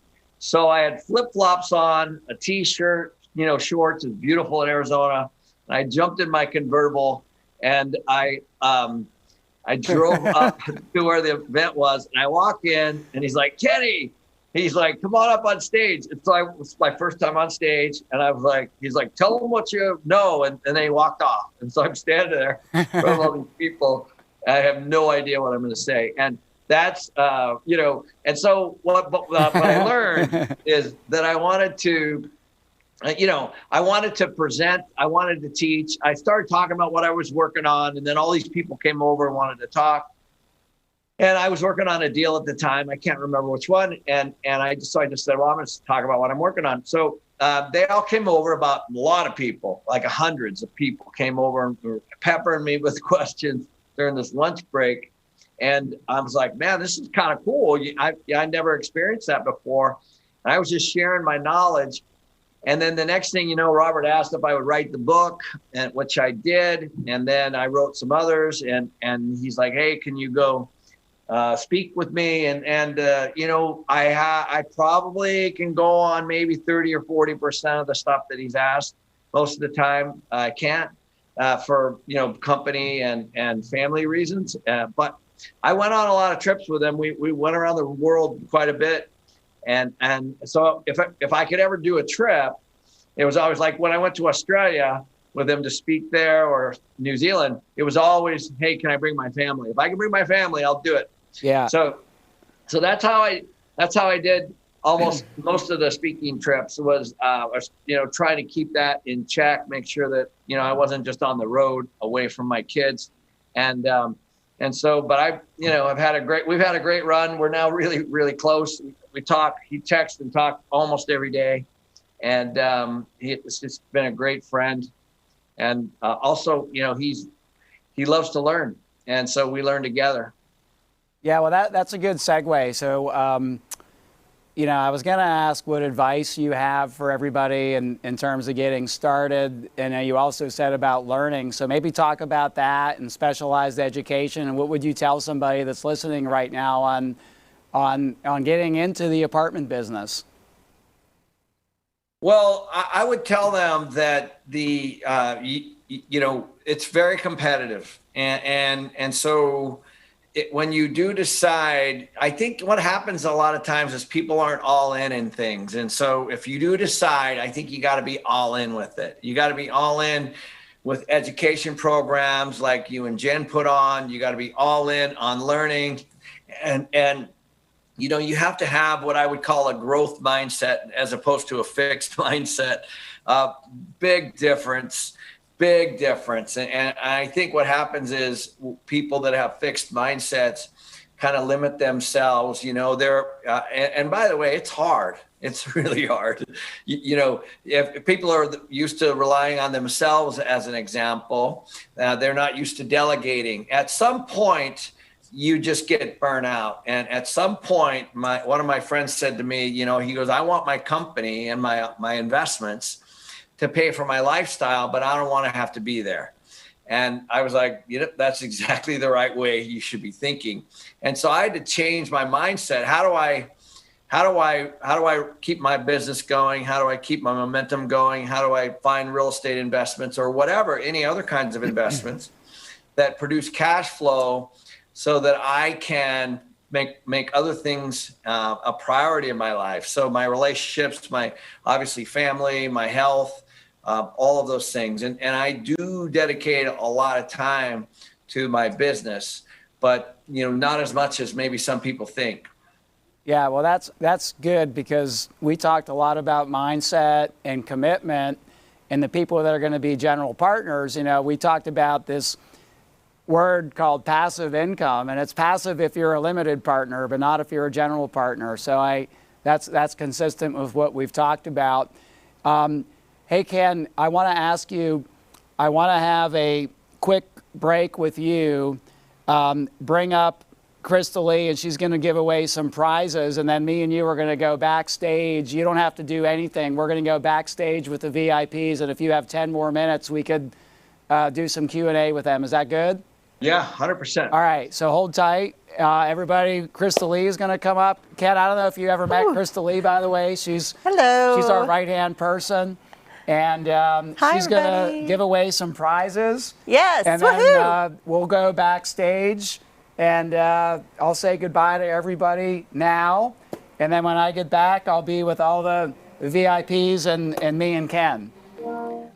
So I had flip-flops on, a t-shirt, shorts. It was beautiful in Arizona. And I jumped in my convertible, and I drove up to where the event was, and I walk in, and he's like, Kenny, he's like, come on up on stage. It's my first time on stage. And I was like, he's like, tell them what you know. And then he walked off. And so I'm standing there in front of all these people. I have no idea what I'm going to say. And that's, and so what I learned is that I wanted to, I wanted to present, I wanted to teach. I started talking about what I was working on, and then all these people came over and wanted to talk. And I was working on a deal at the time. I can't remember which one. And I just said, well, I'm going to talk about what I'm working on. So they all came over, about a lot of people, like hundreds of people came over and were peppering me with questions during this lunch break. And I was like, man, this is kind of cool. I never experienced that before. And I was just sharing my knowledge. And then the next thing you know, Robert asked if I would write the book, and which I did. And then I wrote some others. And he's like, hey, can you go speak with me? I probably can go on maybe 30 or 40% of the stuff that he's asked. Most of the time I can't for, company and family reasons. But I went on a lot of trips with him. We went around the world quite a bit. And so if I could ever do a trip, it was always like when I went to Australia with him to speak there, or New Zealand, it was always, hey, can I bring my family? If I can bring my family, I'll do it. Yeah. So that's how I did almost most of the speaking trips was trying to keep that in check, make sure that, I wasn't just on the road away from my kids. But we've had a great run. We're now really, really close. We talk, he texts and talk almost every day. And he's just been a great friend. And also, he loves to learn. And so we learn together. Yeah, well, that's a good segue. So, I was going to ask what advice you have for everybody in terms of getting started. And you also said about learning. So maybe talk about that and specialized education. And what would you tell somebody that's listening right now on getting into the apartment business? Well, I would tell them that it's very competitive. And so when you do decide, I think what happens a lot of times is people aren't all in things. And so if you do decide, I think you got to be all in with it. You got to be all in with education programs like you and Jen put on. You got to be all in on learning. And you have to have what I would call a growth mindset as opposed to a fixed mindset. Big difference. And I think what happens is people that have fixed mindsets kind of limit themselves. And by the way, it's hard. It's really hard. If people are used to relying on themselves as an example, they're not used to delegating. At some point, you just get burnt out. And at some point, one of my friends said to me, he goes, I want my company and my investments to pay for my lifestyle, but I don't want to have to be there. And I was like, that's exactly the right way you should be thinking. And so I had to change my mindset. How do I keep my business going? How do I keep my momentum going? How do I find real estate investments or whatever, any other kinds of investments that produce cash flow so that I can make other things a priority in my life? So my relationships, my obviously family, my health, all of those things. And I do dedicate a lot of time to my business, but not as much as maybe some people think. Yeah, well, that's good, because we talked a lot about mindset and commitment, and the people that are going to be general partners. We talked about this word called passive income, and it's passive if you're a limited partner, but not if you're a general partner. So that's consistent with what we've talked about. Hey, Ken, I want to ask you, I want to have a quick break with you, bring up Crystal Lee, and she's going to give away some prizes, and then me and you are going to go backstage. You don't have to do anything. We're going to go backstage with the VIPs, and if you have 10 more minutes, we could do some Q&A with them. Is that good? Yeah, 100%. All right, so hold tight. Everybody, Crystal Lee is going to come up. Ken, I don't know if you ever met Crystal Lee, by the way. Hello. She's our right-hand person. And she's going to give away some prizes. Yes, and then we'll go backstage, and I'll say goodbye to everybody now. And then when I get back, I'll be with all the VIPs and me and Ken.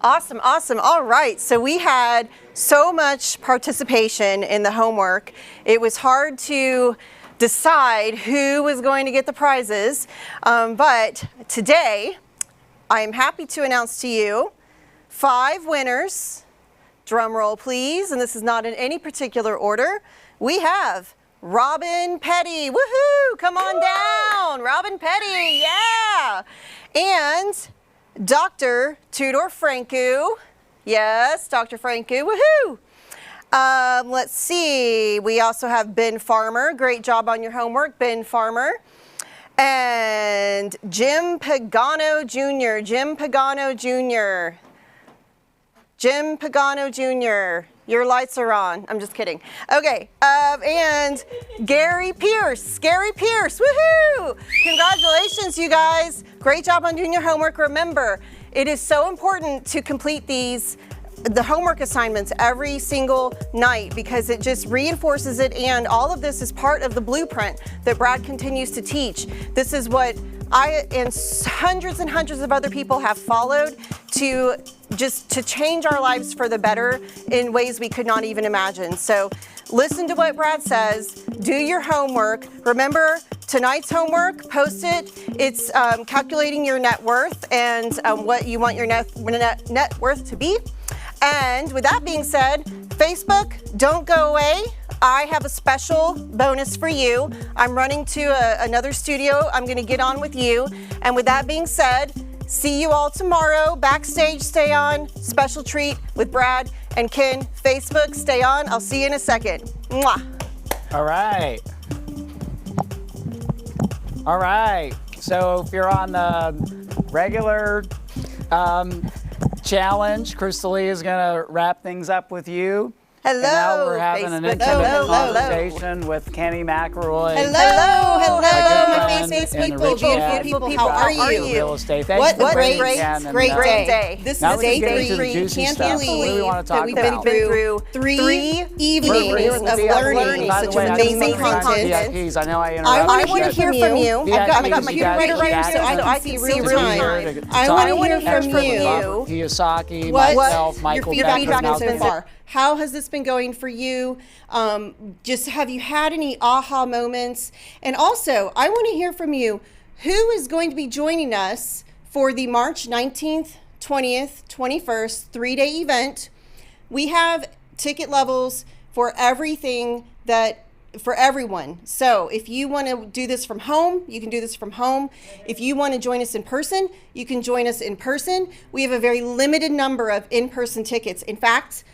Awesome, awesome. All right, so we had so much participation in the homework. It was hard to decide who was going to get the prizes, but today I am happy to announce to you 5 winners. Drum roll, please, and this is not in any particular order. We have Robin Petty, woohoo, come on down, Robin Petty, yeah, and Dr. Tudor Franku. Yes, Dr. Franku, woohoo. Let's see, we also have Ben Farmer. Great job on your homework, Ben Farmer. And Jim Pagano Jr., Jim Pagano Jr. Jim Pagano Jr., your lights are on. I'm just kidding. Okay, and Gary Pierce, woohoo! Congratulations, you guys. Great job on doing your homework. Remember, it is so important to complete the homework assignments every single night because it just reinforces it, and all of this is part of the blueprint that Brad continues to teach. This is what I and hundreds and hundreds of other people have followed to change our lives for the better in ways we could not even imagine. So listen to what Brad says, do your homework. Remember tonight's homework, post it. It's calculating your net worth and what you want your net worth to be. And with that being said, Facebook, don't go away. I have a special bonus for you. I'm running to another studio. I'm going to get on with you. And with that being said, see you all tomorrow. Backstage, stay on. Special treat with Brad and Ken. Facebook, stay on. I'll see you in a second. Mwah. All right. All right. So if you're on the regular challenge, Crystalia is going to wrap things up with you. Hello, and now we're having an Facebook. intimate conversation with Kenny McElroy. Hello, my my good friend Facebook in the people. chat How are about you? Real estate. Thanks What for a bringing great Ken and, day. This is day 3. Can't What do we want to talk we've about? been through 3 evenings of learning By the such way, I just amazing want to thank content. VIPs. I know I interrupted. I want to hear from you. I've got my VIPs, computer right here so I can see real time. I want to hear from you. Kiyosaki, What myself, Michael your Beck, feedback has been Malcolm. so far? How has this been going for you? Just have you had any aha moments? And also, I want to hear from you. Who is going to be joining us for the March 19th, 20th, 21st 3-day event? We have ticket levels for everything for everyone. So if you want to do this from home, you can do this from home. If you want to join us in person, you can join us in person. We have a very limited number of in-person tickets. In fact,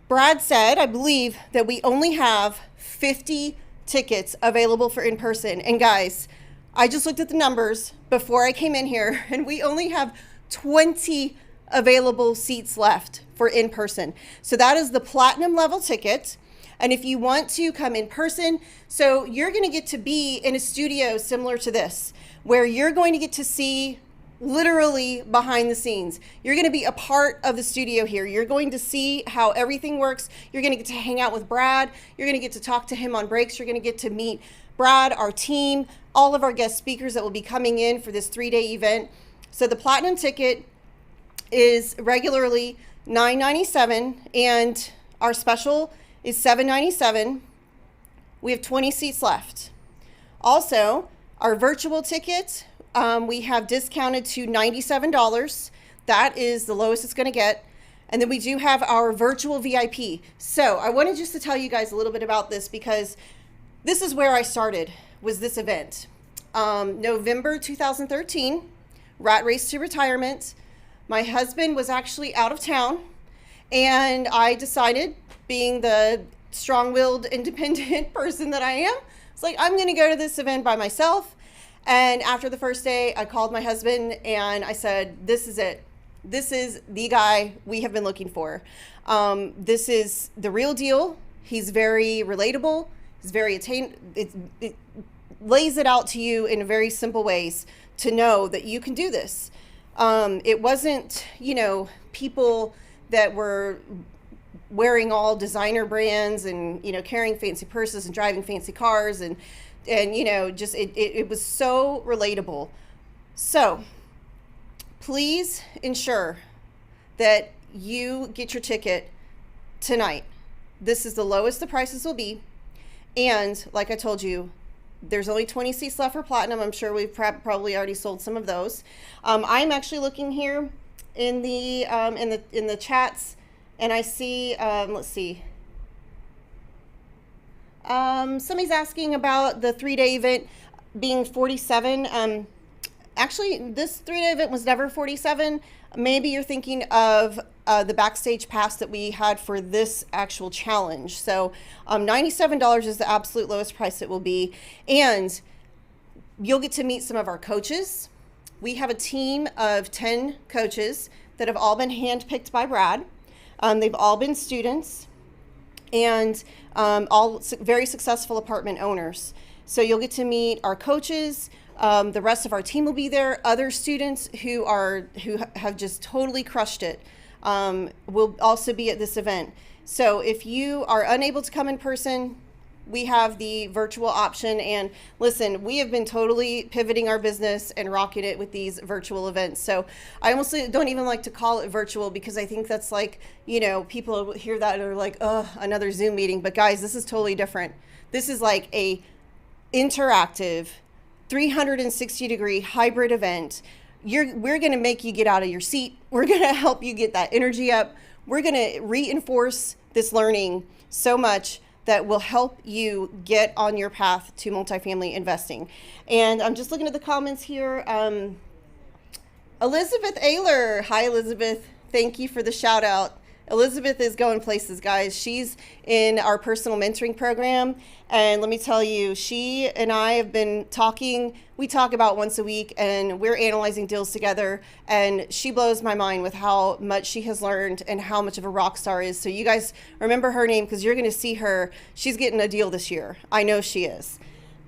Brad said, I believe, that we only have 50 tickets available for in-person. And guys, I just looked at the numbers before I came in here, and we only have 20 available seats left for in-person. So that is the platinum level ticket. And if you want to come in person, so you're going to get to be in a studio similar to this, where you're going to get to see literally behind the scenes. You're going to be a part of the studio here. You're going to see how everything works. You're going to get to hang out with Brad. You're going to get to talk to him on breaks. You're going to get to meet Brad, our team, all of our guest speakers that will be coming in for this 3-day event. So the platinum ticket is regularly $997 and our special is $797. We have 20 seats left. Also, our virtual ticket, we have discounted to $97. That is the lowest it's going to get. And then we do have our virtual VIP. So I wanted just to tell you guys a little bit about this because this is where I started, was this event. November 2013, Rat Race to Retirement. My husband was actually out of town, and I decided, being the strong-willed, independent person that I am, it's like, I'm going to go to this event by myself. And after the first day, I called my husband and I said, this is it. This is the guy we have been looking for. This is the real deal. He's very relatable. He's very it lays it out to you in very simple ways to know that you can do this. It wasn't, people that were wearing all designer brands and, carrying fancy purses and driving fancy cars. And and just it was so relatable. So please ensure that you get your ticket tonight. This is the lowest the prices will be, and like I told you, there's only 20 seats left for Platinum. I'm sure we've probably already sold some of those. I'm actually looking here in the chats, and I see, let's see. Somebody's asking about the 3-day event being 47. Actually, this 3-day event was never 47. Maybe you're thinking of the backstage pass that we had for this actual challenge. So $97 is the absolute lowest price it will be. And you'll get to meet some of our coaches. We have a team of 10 coaches that have all been handpicked by Brad. They've all been students and all very successful apartment owners. So you'll get to meet our coaches. The rest of our team will be there. Other students who have just totally crushed it will also be at this event. So if you are unable to come in person, we have the virtual option. And listen, we have been totally pivoting our business and rocking it with these virtual events. So I almost don't even like to call it virtual, because I think that's like, people hear that and are like, oh, another Zoom meeting. But guys, this is totally different. This is like a interactive 360-degree hybrid event. We're going to make you get out of your seat. We're going to help you get that energy up. We're going to reinforce this learning so much that will help you get on your path to multifamily investing. And I'm just looking at the comments here. Elizabeth Ayler. Hi, Elizabeth. Thank you for the shout out. Elizabeth is going places, guys. She's in our personal mentoring program. And let me tell you, she and I have been talking. We talk about once a week, and we're analyzing deals together. And she blows my mind with how much she has learned and how much of a rock star is. So you guys remember her name, because you're going to see her. She's getting a deal this year. I know she is.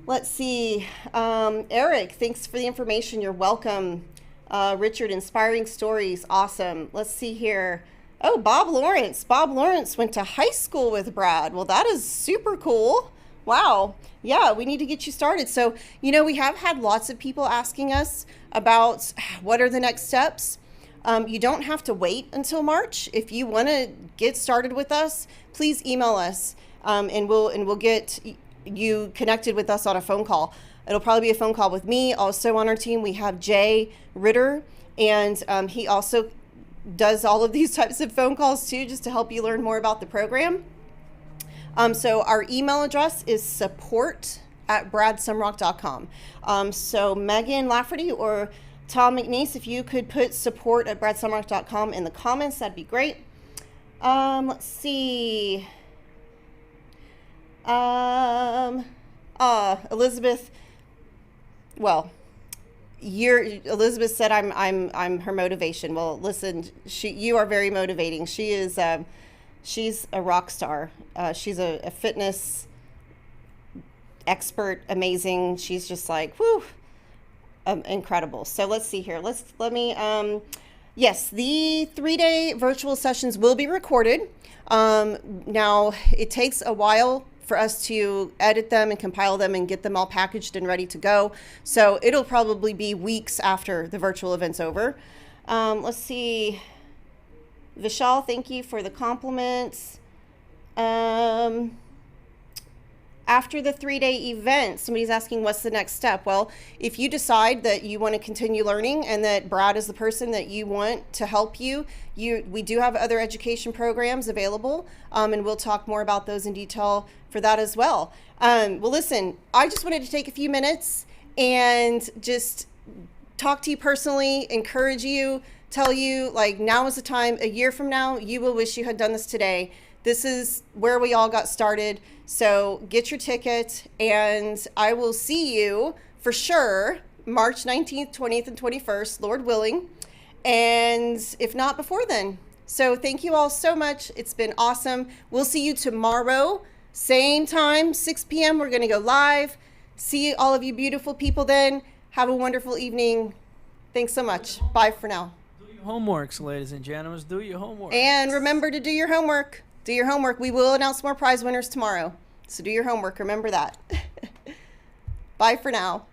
Let's see. Eric, thanks for the information. You're welcome. Richard, inspiring stories. Awesome. Let's see here. Oh, Bob Lawrence. Bob Lawrence went to high school with Brad. Well, that is super cool. Wow. Yeah, we need to get you started. So, we have had lots of people asking us about what are the next steps. You don't have to wait until March. If you want to get started with us, please email us, and we'll get you connected with us on a phone call. It'll probably be a phone call with me. Also on our team, we have Jay Ritter, and he also does all of these types of phone calls too, just to help you learn more about the program. So our email address is support@bradsumrock.com. So Megan Lafferty or Tom McNeese, if you could put support@bradsumrock.com in the comments, that'd be great. Let's see. Elizabeth, well, Elizabeth said I'm her motivation. Well, listen, you are very motivating. She is she's a rock star. She's a fitness expert, amazing. She's just like, whew, incredible. So let's see here. Yes, the 3-day virtual sessions will be recorded. Now it takes a while for us to edit them and compile them and get them all packaged and ready to go. So it'll probably be weeks after the virtual event's over. Let's see. Vishal, thank you for the compliments. After the 3-day event, somebody's asking what's the next step. Well, if you decide that you want to continue learning and that Brad is the person that you want to help you, we do have other education programs available, and we'll talk more about those in detail for that as well. Well, listen, I just wanted to take a few minutes and just talk to you personally, encourage you, tell you, like, now is the time. A year from now, you will wish you had done this today. This is where we all got started. So get your ticket, and I will see you for sure March 19th, 20th, and 21st, Lord willing. And if not before then. So thank you all so much. It's been awesome. We'll see you tomorrow, same time, 6 p.m. We're going to go live. See all of you beautiful people then. Have a wonderful evening. Thanks so much. Bye for now. Do your homeworks, ladies and gentlemen. Do your homework. And remember to do your homework. Do your homework. We will announce more prize winners tomorrow. So do your homework. Remember that. Bye for now.